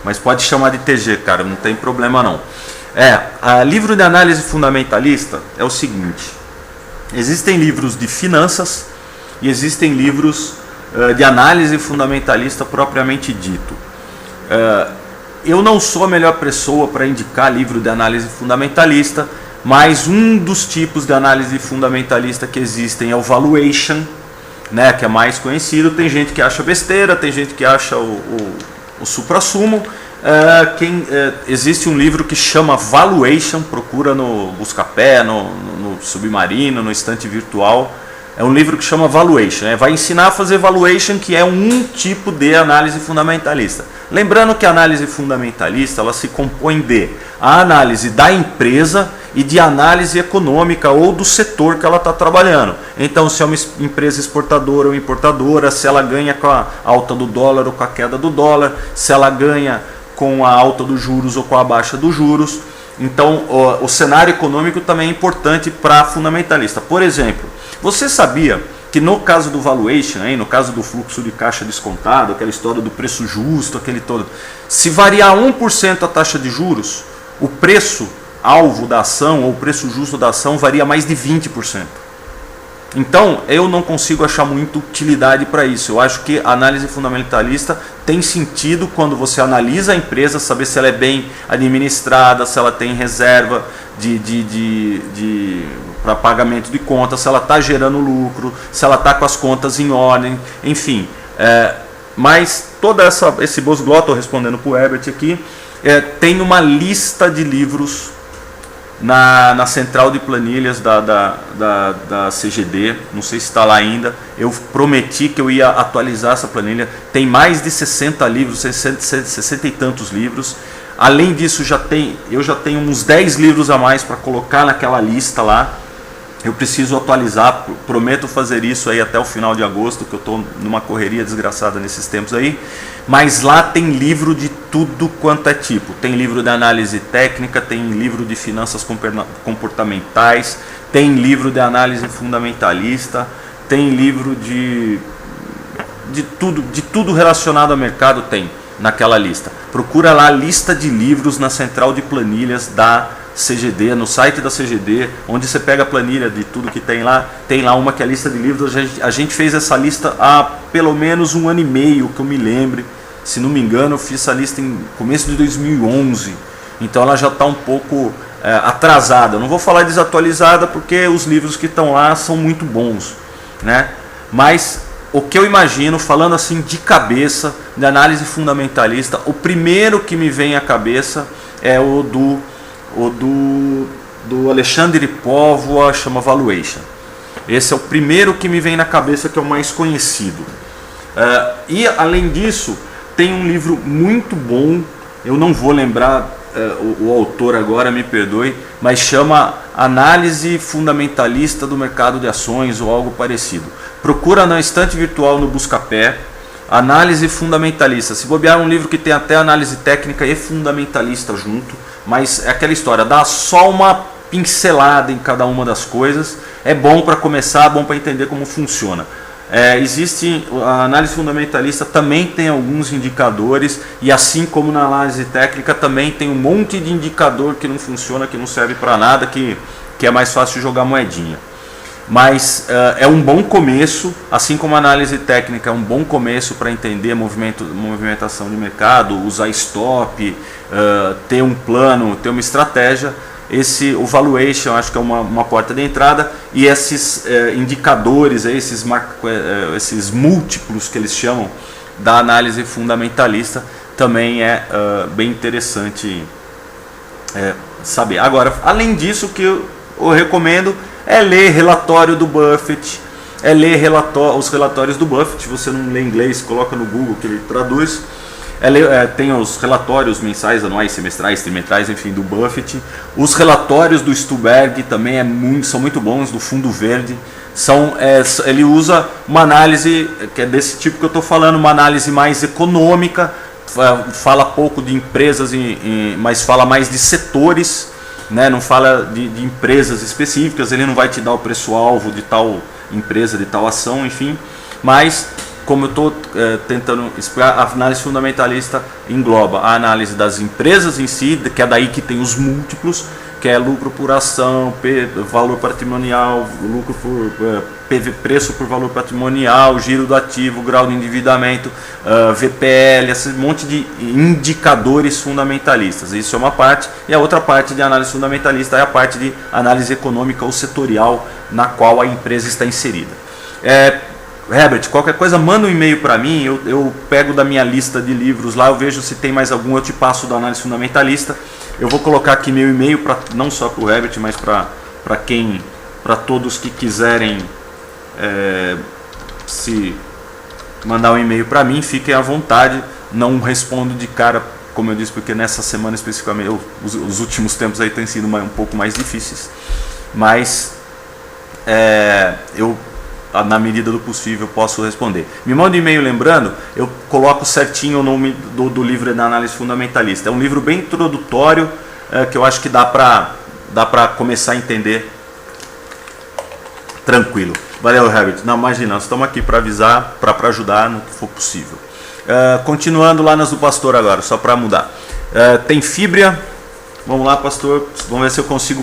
mas pode chamar de TG, cara, não tem problema não. Livro de análise fundamentalista é o seguinte: existem livros de finanças e existem livros de análise fundamentalista propriamente dito. Eu não sou a melhor pessoa para indicar livro de análise fundamentalista, mas um dos tipos de análise fundamentalista que existem é o valuation, né, que é mais conhecido. Tem gente que acha besteira, tem gente que acha o suprassumo. Existe um livro que chama Valuation, procura no Buscapé, no Submarino, no Estante Virtual. É um livro que chama Valuation, vai ensinar a fazer valuation, que é um tipo de análise fundamentalista. Lembrando que a análise fundamentalista ela se compõe de a análise da empresa e de análise econômica ou do setor que ela está trabalhando. Então, se é uma empresa exportadora ou importadora, se ela ganha com a alta do dólar ou com a queda do dólar, se ela ganha com a alta dos juros ou com a baixa dos juros. Então, o cenário econômico também é importante para fundamentalista. Por exemplo, você sabia que no caso do valuation, no caso do fluxo de caixa descontado, aquela história do preço justo, aquele todo, se variar 1% a taxa de juros, o preço alvo da ação ou o preço justo da ação varia mais de 20%. Então, eu não consigo achar muita utilidade para isso. Eu acho que a análise fundamentalista tem sentido quando você analisa a empresa, saber se ela é bem administrada, se ela tem reserva para pagamento de contas, se ela está gerando lucro, se ela está com as contas em ordem, enfim. Mas todo esse bosgló, estou respondendo para o Herbert aqui, tem uma lista de livros na central de planilhas da CGD, não sei se está lá ainda. Eu prometi que eu ia atualizar essa planilha. Tem mais de 60 livros, 60 e tantos livros. Além disso, eu já tenho uns 10 livros a mais para colocar naquela lista lá. Eu preciso atualizar, prometo fazer isso aí até o final de agosto, que eu estou numa correria desgraçada nesses tempos aí. Mas lá tem livro de tudo quanto é tipo. Tem livro de análise técnica, tem livro de finanças comportamentais, tem livro de análise fundamentalista, tem livro de tudo relacionado ao mercado tem naquela lista. Procura lá a lista de livros na central de planilhas da CGD, no site da CGD, onde você pega a planilha de tudo que tem lá uma que é a lista de livros. A gente fez essa lista há pelo menos 1 ano e meio, que eu me lembre. Se não me engano, eu fiz essa lista em começo de 2011, então ela já está um pouco atrasada. Não vou falar desatualizada, porque os livros que estão lá são muito bons, né? Mas o que eu imagino, falando assim de cabeça, de análise fundamentalista, o primeiro que me vem à cabeça é o do Alexandre Póvoa, chama Valuation. Esse é o primeiro que me vem na cabeça, que é o mais conhecido. E além disso, tem um livro muito bom, eu não vou lembrar o autor agora, me perdoe, mas chama Análise Fundamentalista do Mercado de Ações ou algo parecido. Procura na Estante Virtual no Buscapé, Análise Fundamentalista. Se bobear, é um livro que tem até análise técnica e fundamentalista junto, mas é aquela história, dá só uma pincelada em cada uma das coisas. É bom para começar, é bom para entender como funciona. A análise fundamentalista também tem alguns indicadores, e assim como na análise técnica também tem um monte de indicador que não funciona, que não serve para nada, que é mais fácil jogar moedinha. Mas é um bom começo, assim como a análise técnica é um bom começo para entender movimentação de mercado, usar stop, ter um plano, ter uma estratégia. O valuation acho que é uma porta de entrada, e esses indicadores, esses múltiplos que eles chamam, da análise fundamentalista também é bem interessante saber. Agora, além disso, o que eu recomendo é ler relatório do Buffett, é ler os relatórios do Buffett. Se você não lê inglês, coloca no Google que ele traduz. Tem os relatórios mensais, anuais, semestrais, trimestrais, enfim, do Buffett. Os relatórios do Stuberg também são muito bons, do Fundo Verde. Ele usa uma análise que é desse tipo que eu estou falando, uma análise mais econômica, fala pouco de empresas, mas fala mais de setores, né? Não fala de empresas específicas. Ele não vai te dar o preço-alvo de tal empresa, de tal ação, enfim, mas como eu estou tentando explicar, a análise fundamentalista engloba a análise das empresas em si, que é daí que tem os múltiplos, que é lucro por ação, valor patrimonial, lucro por preço por valor patrimonial, giro do ativo, grau de endividamento, VPL, esse monte de indicadores fundamentalistas. Isso é uma parte, e a outra parte de análise fundamentalista é a parte de análise econômica ou setorial na qual a empresa está inserida. Herbert, qualquer coisa, manda um e-mail para mim, eu pego da minha lista de livros lá, eu vejo se tem mais algum, eu te passo da análise fundamentalista. Eu vou colocar aqui meu e-mail, não só para o Herbert, mas para todos que quiserem se mandar um e-mail para mim, fiquem à vontade. Não respondo de cara, como eu disse, porque nessa semana especificamente, os últimos tempos aí têm sido um pouco mais difíceis, mas eu, na medida do possível, posso responder. Me manda um e-mail, lembrando, eu coloco certinho o nome do livro da análise fundamentalista. É um livro bem introdutório, que eu acho que dá para começar a entender tranquilo. Valeu, Herbert. Não, imagina, nós estamos aqui para avisar, para ajudar no que for possível. Continuando lá nas do pastor agora, só para mudar. Tem fibra. Vamos lá, pastor. Vamos ver se eu consigo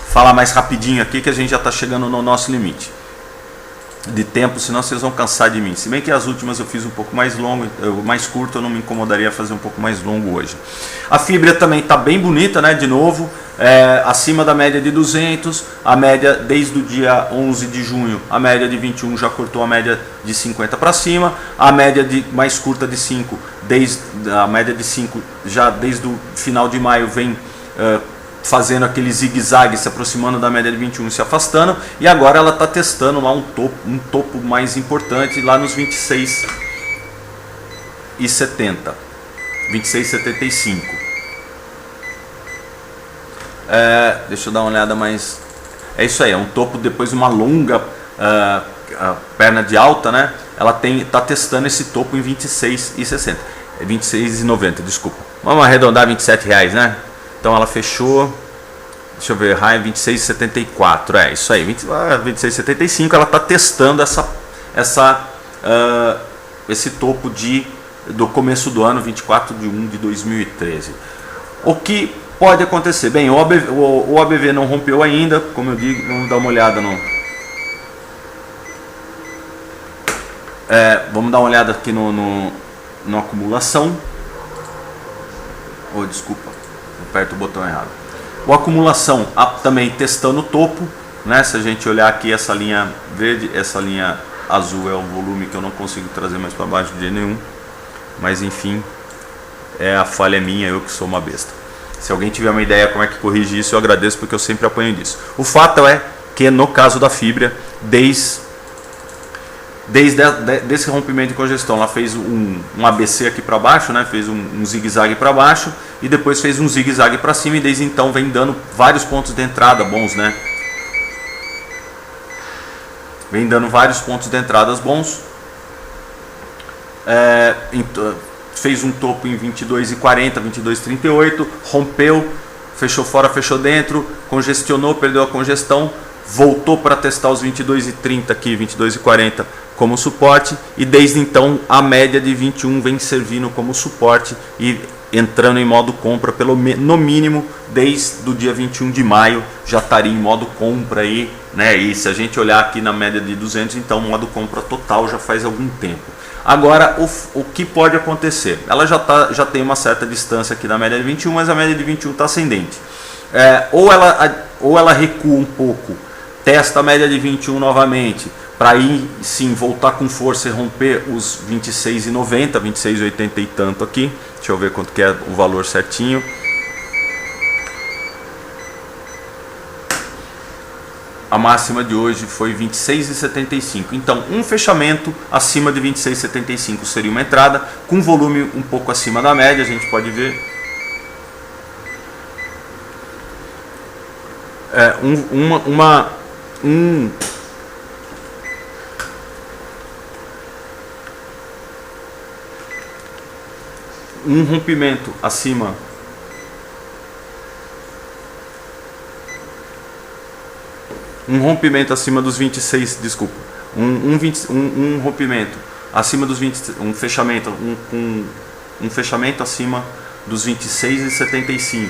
falar mais rapidinho aqui, que a gente já está chegando no nosso limite de tempo, senão vocês vão cansar de mim. Se bem que as últimas eu fiz um pouco mais longo, mais curto, eu não me incomodaria a fazer um pouco mais longo hoje. A fibra também está bem bonita, né? De novo, acima da média de 200, a média desde o dia 11 de junho, a média de 21 já cortou a média de 50 para cima, a média mais curta de 5, a média de 5 já desde o final de maio vem fazendo aquele zigue-zague, se aproximando da média de 21 e se afastando, e agora ela está testando lá um topo mais importante lá nos 26,70, 26,75. Deixa eu dar uma olhada mais. É isso aí, é um topo depois de uma longa perna de alta, né? Ela está testando esse topo em 26,60, 26,90, desculpa. Vamos arredondar R$27, né? Então ela fechou, deixa eu ver, high 26,74, isso aí, 26,75, ela está testando esse topo do começo do ano, 24 de 1 de 2013. O que pode acontecer? Bem, o ABV não rompeu ainda, como eu digo, vamos dar uma olhada vamos dar uma olhada aqui no acumulação. Desculpa, aperto o botão errado. O acumulação também testando o topo, né? Se a gente olhar aqui essa linha verde, essa linha azul é o volume que eu não consigo trazer mais para baixo de jeito nenhum, mas enfim, a falha é minha, eu que sou uma besta. Se alguém tiver uma ideia como é que corrige isso, eu agradeço, porque eu sempre apanho disso. O fato é que no caso da fibra, desde esse rompimento de congestão, ela fez um ABC aqui para baixo, né? Fez um zigue-zague para baixo e depois fez um zigue-zague para cima, e desde então vem dando vários pontos de entrada bons, né? Vem dando vários pontos de entradas bons. Fez um topo em 22,40, 22,38, rompeu, fechou fora, fechou dentro, congestionou, perdeu a congestão, voltou para testar os 22,30 aqui, 22,40 como suporte, e desde então a média de 21 vem servindo como suporte e entrando em modo compra, no mínimo desde o dia 21 de maio já estaria em modo compra aí, né? E se a gente olhar aqui na média de 200, então modo compra total já faz algum tempo. Agora, o que pode acontecer? Ela já tem uma certa distância aqui da média de 21, mas a média de 21 está ascendente. Ou ela recua um pouco testa a média de 21 novamente, para aí sim voltar com força e romper os 26,90, 26,80 e tanto aqui. Deixa eu ver quanto que é o valor certinho. A máxima de hoje foi 26,75. Então, um fechamento acima de 26,75 seria uma entrada, com volume um pouco acima da média, a gente pode ver. Um rompimento acima dos 26, desculpa, um rompimento acima dos 20, um fechamento acima dos 26,75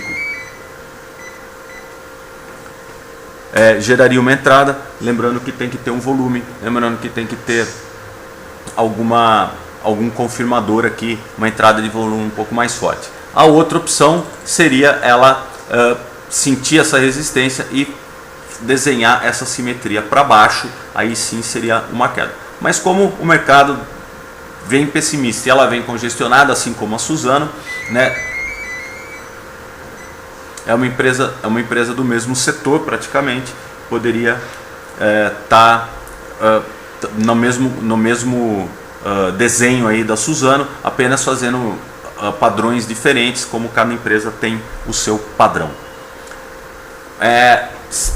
geraria uma entrada, lembrando que tem que ter um volume, lembrando que tem que ter algum confirmador aqui, uma entrada de volume um pouco mais forte. A outra opção seria ela sentir essa resistência e desenhar essa simetria para baixo, aí sim seria uma queda. Mas como o mercado vem pessimista e ela vem congestionada, assim como a Suzano, né? É uma empresa do mesmo setor praticamente, poderia estar no mesmo desenho aí da Suzano, apenas fazendo padrões diferentes, como cada empresa tem o seu padrão.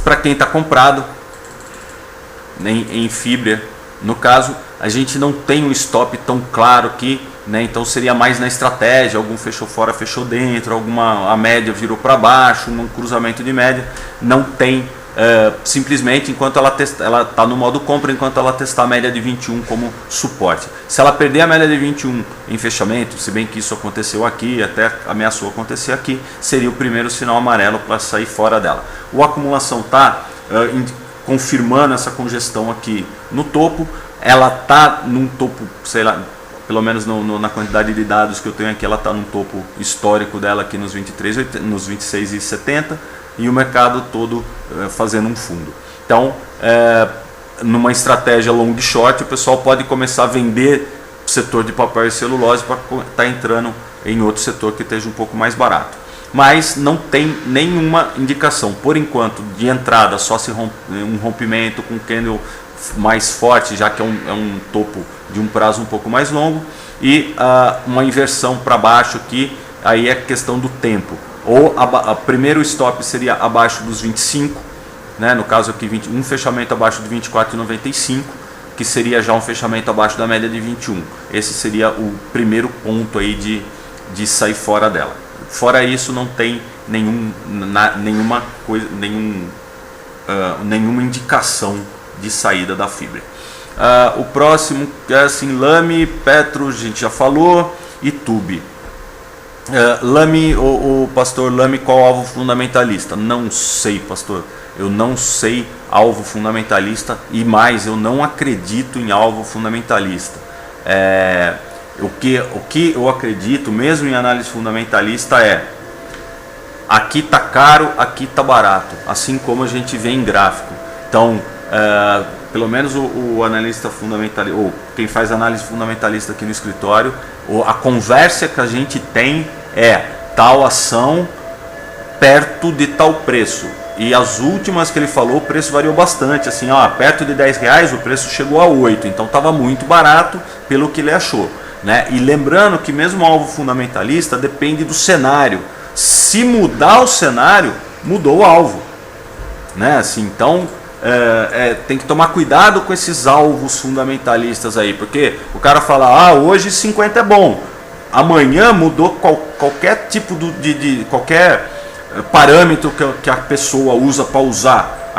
Para quem está comprado em fibra, no caso, a gente não tem um stop tão claro aqui, né? Então seria mais na estratégia, algum fechou fora, fechou dentro, a média virou para baixo, num cruzamento de média, não tem. Simplesmente enquanto ela está no modo compra, enquanto ela testar a média de 21 como suporte. Se ela perder a média de 21 em fechamento, se bem que isso aconteceu aqui, até ameaçou acontecer aqui, seria o primeiro sinal amarelo para sair fora dela. A acumulação está confirmando essa congestão aqui no topo, ela está num topo, sei lá, pelo menos na quantidade de dados que eu tenho aqui, ela está num topo histórico dela aqui nos 26,70, e o mercado todo fazendo um fundo. Então, numa estratégia long short, o pessoal pode começar a vender o setor de papel e celulose para estar entrando em outro setor que esteja um pouco mais barato. Mas não tem nenhuma indicação, por enquanto, de entrada, só se um rompimento com candle mais forte, já que é um topo de um prazo um pouco mais longo, e uma inversão para baixo aqui, aí é questão do tempo. Ou primeiro stop seria abaixo dos 25, né? No caso aqui um fechamento abaixo de 24,95, que seria já um fechamento abaixo da média de 21. Esse seria o primeiro ponto aí de sair fora dela. Fora isso, não tem nenhuma indicação de saída da fibra. O próximo é assim, Lame, Petro, a gente já falou, e Tube. Lame, o pastor Lame, qual alvo fundamentalista? Não sei, pastor. Eu não sei alvo fundamentalista, e mais, eu não acredito em alvo fundamentalista. O que eu acredito, mesmo em análise fundamentalista, aqui está caro, aqui está barato, assim como a gente vê em gráfico. Então, pelo menos o analista fundamentalista, ou quem faz análise fundamentalista aqui no escritório, a conversa que a gente tem é tal ação perto de tal preço. E as últimas que ele falou, o preço variou bastante, assim, perto de R$10 o preço chegou a 8, então estava muito barato pelo que ele achou, né? E lembrando que mesmo o alvo fundamentalista depende do cenário. Se mudar o cenário, mudou o alvo, né? Assim, então tem que tomar cuidado com esses alvos fundamentalistas aí, porque o cara fala, hoje 50 é bom, amanhã mudou qualquer tipo de qualquer parâmetro que a pessoa usa para usar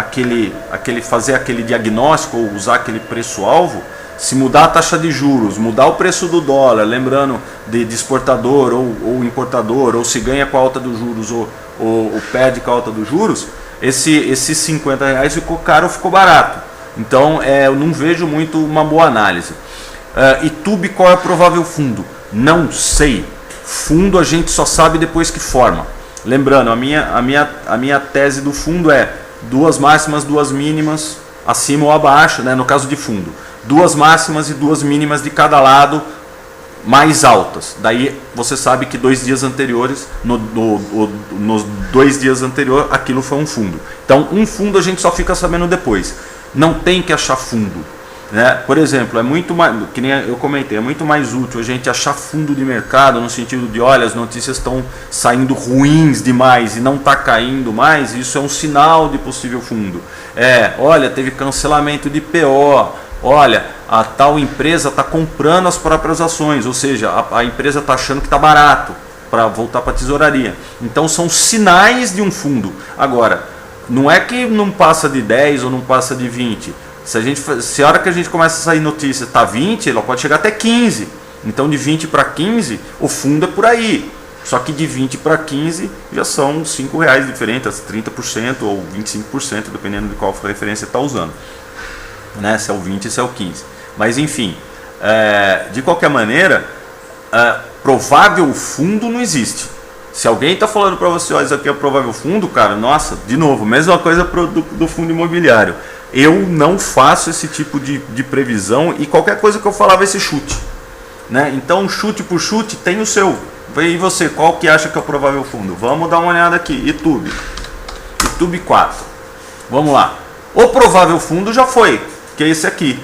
fazer aquele diagnóstico ou usar aquele preço-alvo. Se mudar a taxa de juros, mudar o preço do dólar, lembrando de exportador ou importador, ou se ganha com a alta dos juros ou perde com a alta dos juros, esses R$50 ficou caro ou ficou barato. Então eu não vejo muito uma boa análise. E Tube, qual é o provável fundo? Não sei. Fundo a gente só sabe depois que forma. Lembrando, a minha tese do fundo duas máximas, duas mínimas, acima ou abaixo, né, no caso de fundo. Duas máximas e duas mínimas de cada lado mais altas. Daí você sabe que 2 dias anteriores, nos 2 dias anteriores, aquilo foi um fundo. Então, um fundo a gente só fica sabendo depois. Não tem que achar fundo. Né? Por exemplo, é muito mais, que nem eu comentei, é muito mais útil a gente achar fundo de mercado no sentido de, olha, as notícias estão saindo ruins demais e não está caindo mais, isso é um sinal de possível fundo. Olha, teve cancelamento de PO, olha, a tal empresa está comprando as próprias ações, ou seja, a empresa está achando que está barato para voltar para a tesouraria. Então são sinais de um fundo. Agora, não é que não passa de 10 ou não passa de 20. Se a hora que a gente começa a sair notícia está 20, ela pode chegar até 15. Então de 20 para 15, o fundo é por aí. Só que de 20 para 15 já são R$5 diferentes, 30% ou 25%, dependendo de qual referência está usando. Né? Se é o 20, se é o 15. Mas enfim, de qualquer maneira, provável fundo não existe. Se alguém está falando para você, isso aqui é provável fundo, cara, nossa, de novo, mesma coisa do fundo imobiliário. Eu não faço esse tipo de previsão e qualquer coisa que eu falar vai ser chute. Né? Então, chute por chute tem o seu. E você, qual que acha que é o provável fundo? Vamos dar uma olhada aqui, YouTube 4. Vamos lá. O provável fundo já foi, que é esse aqui.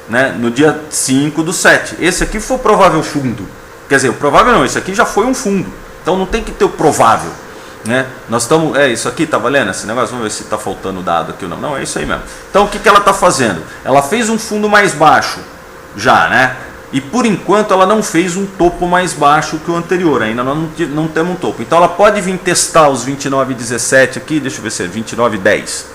Né? No dia 5/7. Esse aqui foi o provável fundo. Quer dizer, o provável não, esse aqui já foi um fundo. Então não tem que ter o provável. Né? Nós estamos, isso aqui tá valendo esse negócio, vamos ver se está faltando dado aqui ou não. Não, é isso aí mesmo. Então o que ela está fazendo? Ela fez um fundo mais baixo já, né? E por enquanto ela não fez um topo mais baixo que o anterior, ainda não temos um topo. Então ela pode vir testar os 29,17 aqui, deixa eu ver se é 29,10.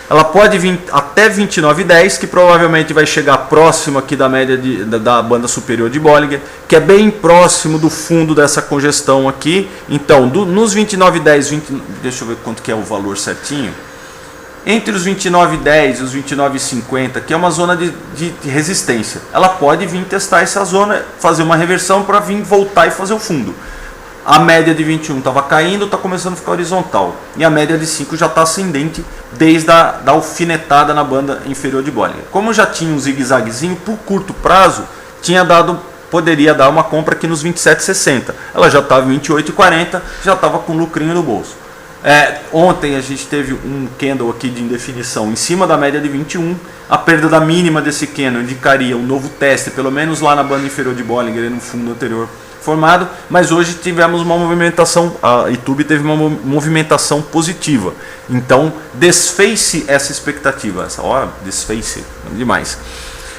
Ela pode vir até 29,10, que provavelmente vai chegar próximo aqui da média da banda superior de Bollinger, que é bem próximo do fundo dessa congestão aqui. Então, nos 29,10, deixa eu ver quanto que é o valor certinho. Entre os 29,10 e os 29,50, que é uma zona de resistência, ela pode vir testar essa zona, fazer uma reversão para vir voltar e fazer o fundo. A média de 21 estava caindo, está começando a ficar horizontal. E a média de 5 já está ascendente desde a alfinetada na banda inferior de Bollinger. Como já tinha um zigue-zaguezinho, por curto prazo, poderia dar uma compra aqui nos 27,60. Ela já estava em 28,40, já estava com lucrinho no bolso. Ontem a gente teve um candle aqui de indefinição em cima da média de 21. A perda da mínima desse candle indicaria um novo teste, pelo menos lá na banda inferior de Bollinger e no fundo anterior formado, mas hoje tivemos uma movimentação, a YouTube teve uma movimentação positiva, então desfez-se essa expectativa, essa hora desfez-se, demais,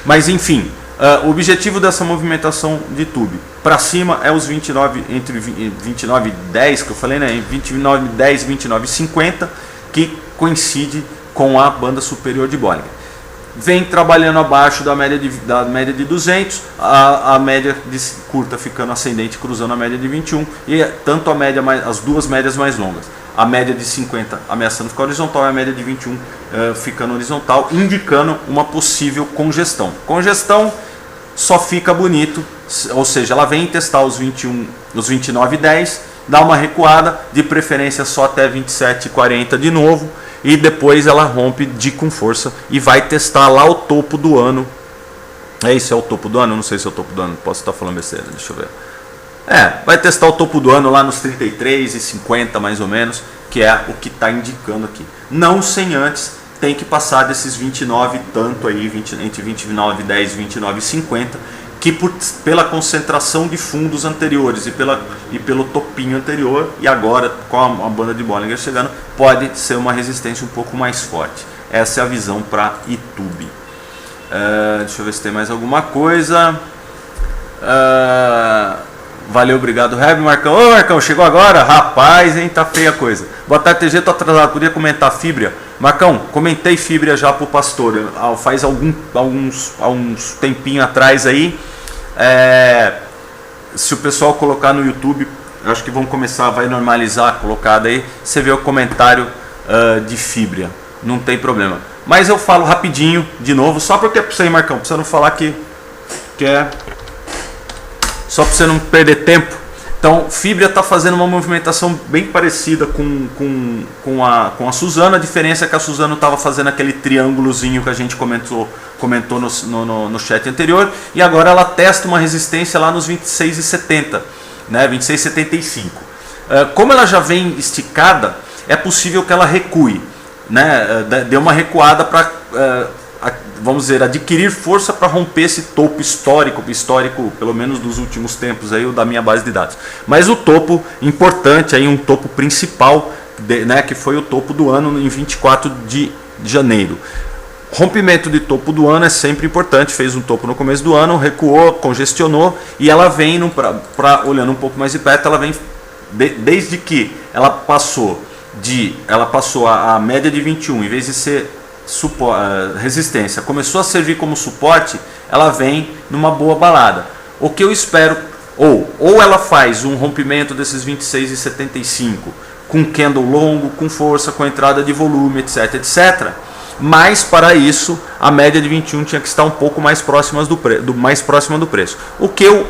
mas enfim, o objetivo dessa movimentação de YouTube, para cima é os 29, entre 29,10 que eu falei, né, 29,10 e 29,50, que coincide com a banda superior de Bollinger. Vem trabalhando abaixo da média de 200, a média de curta ficando ascendente, cruzando a média de 21, e tanto as duas médias mais longas. A média de 50 ameaçando ficar horizontal e a média de 21 ficando horizontal, indicando uma possível congestão. Congestão só fica bonito, ou seja, ela vem testar os 29,10, dá uma recuada, de preferência só até 27,40 de novo, e depois ela rompe com força e vai testar lá o topo do ano. Isso é o topo do ano? Não sei se é o topo do ano, posso estar falando besteira, deixa eu ver. Vai testar o topo do ano lá nos 33,50 mais ou menos, que é o que está indicando aqui. Não sem antes, tem que passar desses 29 tanto aí, entre 29,10 e 29,50, que pela concentração de fundos anteriores e pelo topinho anterior, e agora com a banda de Bollinger chegando, pode ser uma resistência um pouco mais forte. Essa é a visão para YouTube. Deixa eu ver se tem mais alguma coisa. Valeu, obrigado, Reb. Marcão, ô Marcão, chegou agora? Rapaz, hein, tá feia a coisa. Boa tarde, TG, tô atrasado, podia comentar Fibria? Marcão, comentei Fibria já pro pastor, faz alguns tempinho atrás aí. Se o pessoal colocar no YouTube, acho que vai normalizar, colocado aí, você vê o comentário de Fibria, não tem problema. Mas eu falo rapidinho, de novo, só porque é pra você ir, Marcão, pra você não falar que é... Só para você não perder tempo, Então, Fibria está fazendo uma movimentação bem parecida com a Suzano. A diferença é que a Suzano estava fazendo aquele triângulozinho que a gente comentou no chat anterior, e agora ela testa uma resistência lá nos 26,70, né, 26,75. Como ela já vem esticada, é possível que ela recue, né, dê uma recuada para, vamos dizer, adquirir força para romper esse topo histórico pelo menos dos últimos tempos aí, o da minha base de dados. Mas o topo importante aí, um topo principal, né, que foi o topo do ano em 24 de janeiro. Rompimento de topo do ano é sempre importante. Fez um topo no começo do ano, recuou, congestionou, e ela vem, olhando um pouco mais de perto, ela vem desde que ela passou a média de 21, em vez de ser resistência, começou a servir como suporte, ela vem numa boa balada. O que eu espero, ou ela faz um rompimento desses 26,75 com candle longo, com força, com entrada de volume, etc, etc. Mas para isso a média de 21 tinha que estar um pouco mais próxima do preço. O que eu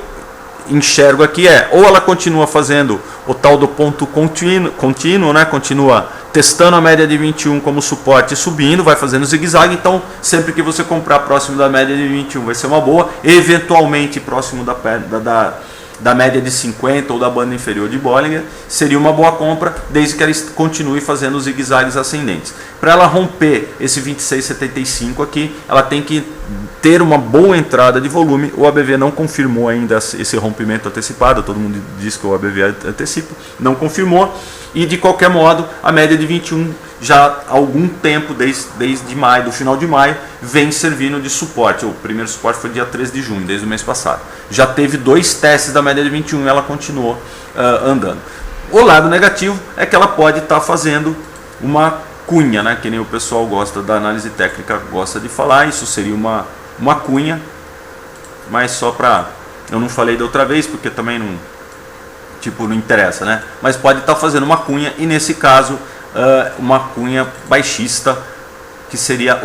enxergo aqui ou ela continua fazendo o tal do ponto contínuo, né? Continua testando a média de 21 como suporte e subindo, vai fazendo zigue-zague. Então, sempre que você comprar próximo da média de 21 vai ser uma boa, eventualmente próximo da média de 50 ou da banda inferior de Bollinger, seria uma boa compra, desde que ela continue fazendo os zigue-zagues ascendentes. Para ela romper esse 26,75 aqui, ela tem que ter uma boa entrada de volume. O ABV não confirmou ainda esse rompimento antecipado, todo mundo diz que o ABV antecipa, não confirmou, e de qualquer modo, a média de 21 já há algum tempo, desde maio, do final de maio, vem servindo de suporte. O primeiro suporte foi dia 13 de junho, desde o mês passado. Já teve 2 testes da média de 21 e ela continuou andando. O lado negativo é que ela pode estar fazendo uma cunha, né, que nem o pessoal gosta da análise técnica, gosta de falar. Isso seria uma cunha, mas só para... Eu não falei da outra vez, porque também não interessa, né? Mas pode estar fazendo uma cunha, e nesse caso uma cunha baixista, que seria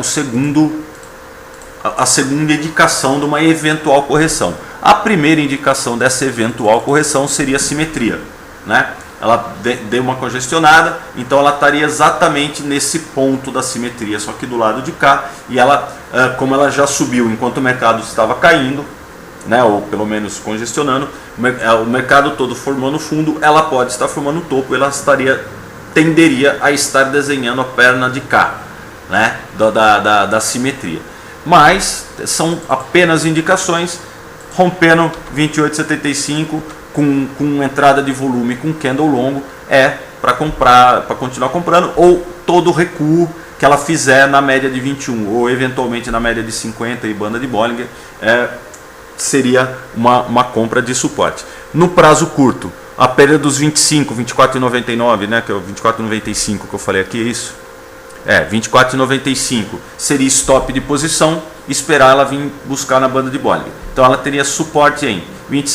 a segunda indicação de uma eventual correção. A primeira indicação dessa eventual correção seria a simetria, né? Ela deu uma congestionada, então ela estaria exatamente nesse ponto da simetria, só que do lado de cá, e ela, como ela já subiu enquanto o mercado estava caindo, né, ou pelo menos congestionando, o mercado todo formando fundo, ela pode estar formando topo, ela tenderia a estar desenhando a perna de cá, né, da simetria. Mas são apenas indicações. Rompendo 28,75 com entrada de volume, com candle longo, para comprar, para continuar comprando, ou todo recuo que ela fizer na média de 21 ou eventualmente na média de 50 e banda de Bollinger, seria uma compra de suporte. No prazo curto, a perda dos 25, 24,99, né, que é o 24,95 que eu falei aqui, é isso? 24,95 seria stop de posição, esperar ela vir buscar na banda de Bollinger. Então ela teria suporte em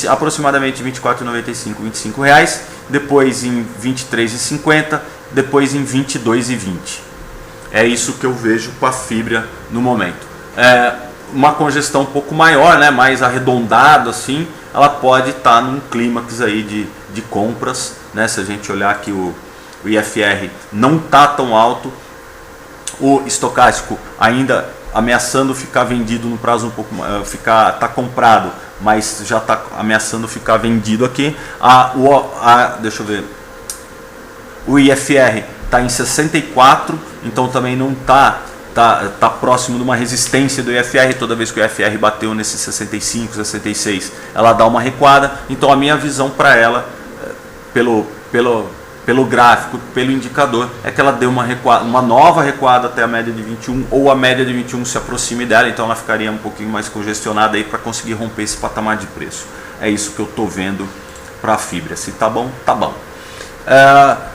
aproximadamente 24,95, R$25, depois em 23,50, depois em 22,20. É isso que eu vejo com a Fibria no momento. Uma congestão um pouco maior, né, mais arredondado assim, ela pode estar num clímax aí de compras, né? Se a gente olhar aqui o IFR não está tão alto, o estocástico ainda ameaçando ficar vendido no prazo um pouco, tá comprado, mas já está ameaçando ficar vendido aqui. Deixa eu ver, o IFR está em 64, então também não tá próximo de uma resistência do IFR. Toda vez que o IFR bateu nesses 65, 66, ela dá uma recuada. Então a minha visão para ela, pelo gráfico, pelo indicador, é que ela deu uma nova recuada até a média de 21, ou a média de 21 se aproxime dela, então ela ficaria um pouquinho mais congestionada aí para conseguir romper esse patamar de preço. É isso que eu estou vendo para a Fibria. Se tá bom, tá bom.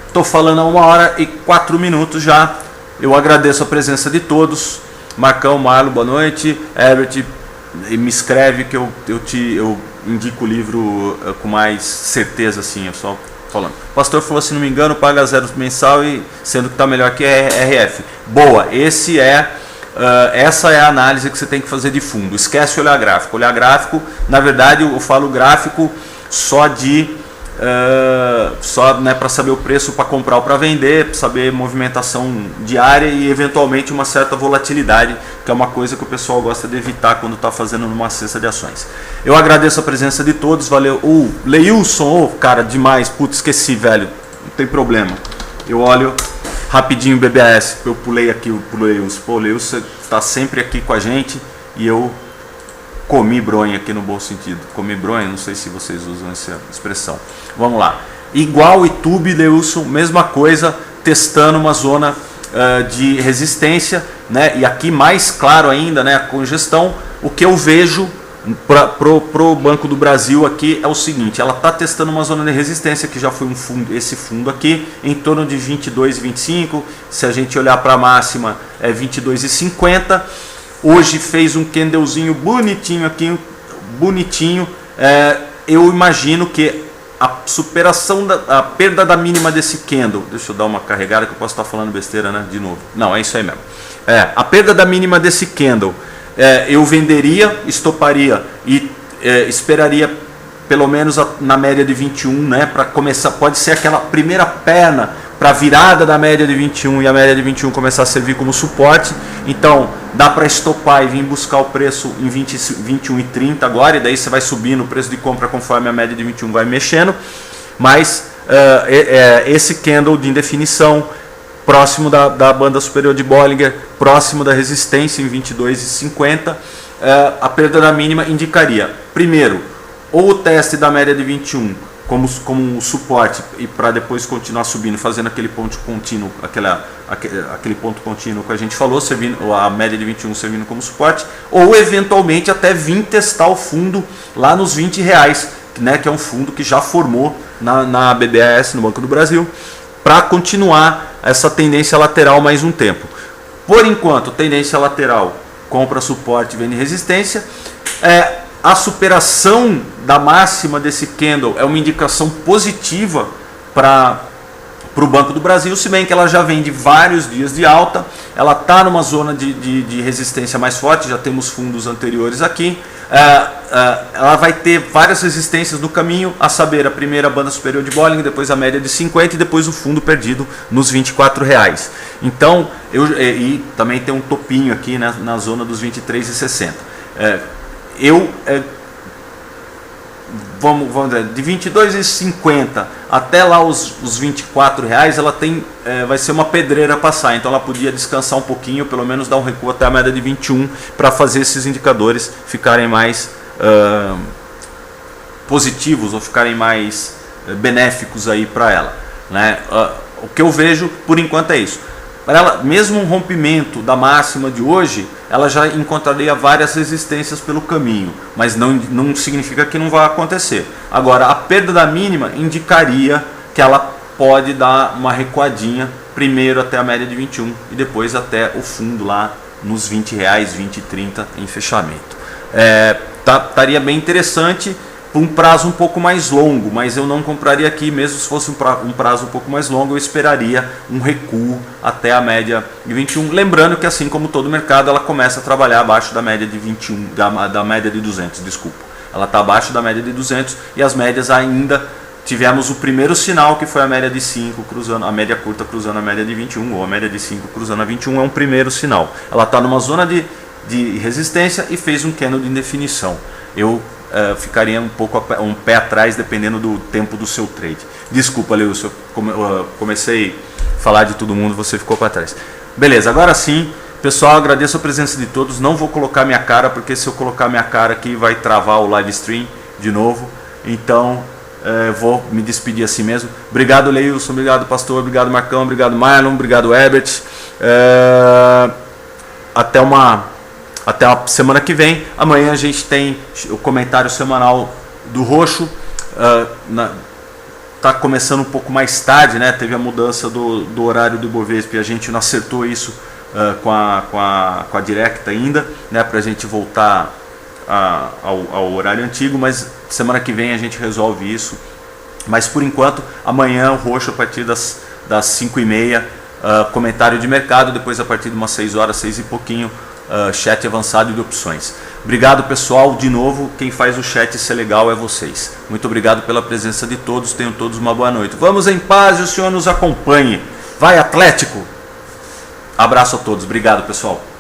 Estou falando há 1h04 já. Eu agradeço a presença de todos. Marcão, Marlo, boa noite. Herbert, me escreve que eu indico o livro com mais certeza, assim, eu só falando. O pastor falou, se não me engano, paga 0 mensal, e sendo que está melhor que RF. Boa, essa é a análise que você tem que fazer de fundo. Esquece olhar gráfico. Olhar gráfico, na verdade, eu falo gráfico só de só, né, para saber o preço para comprar ou para vender, saber movimentação diária e eventualmente uma certa volatilidade, que é uma coisa que o pessoal gosta de evitar quando está fazendo numa cesta de ações. Eu agradeço a presença de todos, valeu. Leilson, cara, demais, putz, esqueci, velho, não tem problema. Eu olho rapidinho o BBAS, eu pulei aqui pro Leilson. Pô, Leilson está sempre aqui com a gente e eu comi bronha aqui no bom sentido. Comi bronha, não sei se vocês usam essa expressão. Vamos lá. Igual YouTube, Leilson, mesma coisa, testando uma zona de resistência, né? E aqui mais claro ainda, né, a congestão. O que eu vejo pro Banco do Brasil aqui é o seguinte: ela está testando uma zona de resistência que já foi esse fundo aqui em torno de 22,25. Se a gente olhar para a máxima é 22,50. Hoje fez um candlezinho bonitinho aqui, bonitinho. Eu imagino que a superação a perda da mínima desse candle, deixa eu dar uma carregada que eu posso estar falando besteira, né? De novo. Não, é isso aí mesmo. A perda da mínima desse candle, eu venderia, estoparia e esperaria pelo menos na média de 21, né? Para começar, pode ser aquela primeira perna para a virada da média de 21 e a média de 21 começar a servir como suporte. Então dá para estopar e vir buscar o preço em 21,30 agora, e daí você vai subindo o preço de compra conforme a média de 21 vai mexendo. Mas esse candle de indefinição próximo da banda superior de Bollinger, próximo da resistência em 22,50, a perda da mínima indicaria primeiro ou o teste da média de 21 como um suporte e para depois continuar subindo, fazendo aquele ponto contínuo, aquele ponto contínuo que a gente falou, servindo, a média de 21 servindo como suporte, ou eventualmente até vir testar o fundo lá nos R$20, né, que é um fundo que já formou na BBAS, no Banco do Brasil, para continuar essa tendência lateral mais um tempo. Por enquanto, tendência lateral, compra, suporte, vende resistência. A superação da máxima desse candle é uma indicação positiva para o Banco do Brasil, se bem que ela já vem de vários dias de alta, ela está numa zona de resistência mais forte, já temos fundos anteriores aqui. Ela vai ter várias resistências no caminho, a saber, a primeira banda superior de Bollinger, depois a média de 50 e depois o fundo perdido nos R$24. Então, e também tem um topinho aqui, né, na zona dos 23,60. Vamos dizer, de 22,50 até lá os R$24, ela vai ser uma pedreira passar, então ela podia descansar um pouquinho, pelo menos dar um recuo até a média de 21 para fazer esses indicadores ficarem mais positivos ou ficarem mais benéficos aí para ela, né? O que eu vejo por enquanto é isso. Para ela, mesmo um rompimento da máxima de hoje, ela já encontraria várias resistências pelo caminho, mas não significa que não vai acontecer. Agora, a perda da mínima indicaria que ela pode dar uma recuadinha, primeiro até a média de 21 e depois até o fundo lá nos R$20, 20,30 em fechamento. Estaria bem interessante por um prazo um pouco mais longo, mas eu não compraria aqui, mesmo se fosse um prazo um pouco mais longo, eu esperaria um recuo até a média de 21. Lembrando que, assim como todo mercado, ela começa a trabalhar abaixo da média de 21, da média de 200, desculpa. Ela está abaixo da média de 200 e as médias ainda tivemos o primeiro sinal, que foi a média de 5 cruzando, a média curta cruzando a média de 21, ou a média de 5 cruzando a 21 é um primeiro sinal. Ela está numa zona de resistência e fez um candle de indefinição. Eu ficaria um pé atrás dependendo do tempo do seu trade. Desculpa, Leilson, eu comecei a falar de todo mundo, você ficou para trás. Beleza, agora sim, pessoal, agradeço a presença de todos. Não vou colocar minha cara, porque se eu colocar minha cara aqui vai travar o live stream de novo. Então, vou me despedir assim mesmo. Obrigado, Leilson, obrigado, Pastor, obrigado, Marcão, obrigado, Marlon, obrigado, Herbert. Até a semana que vem. Amanhã a gente tem o comentário semanal do Roxo. Tá começando um pouco mais tarde, né? Teve a mudança do horário do Ibovespa e a gente não acertou isso com a Directa ainda, né? Para a gente voltar ao horário antigo, mas semana que vem a gente resolve isso. Mas por enquanto, amanhã o Roxo a partir das 5h30, comentário de mercado, depois a partir de umas 6 horas, 6 e pouquinho, chat avançado e de opções. Obrigado, pessoal. De novo, quem faz o chat ser legal é vocês. Muito obrigado pela presença de todos. Tenham todos uma boa noite. Vamos em paz e o Senhor nos acompanhe. Vai, Atlético! Abraço a todos. Obrigado, pessoal.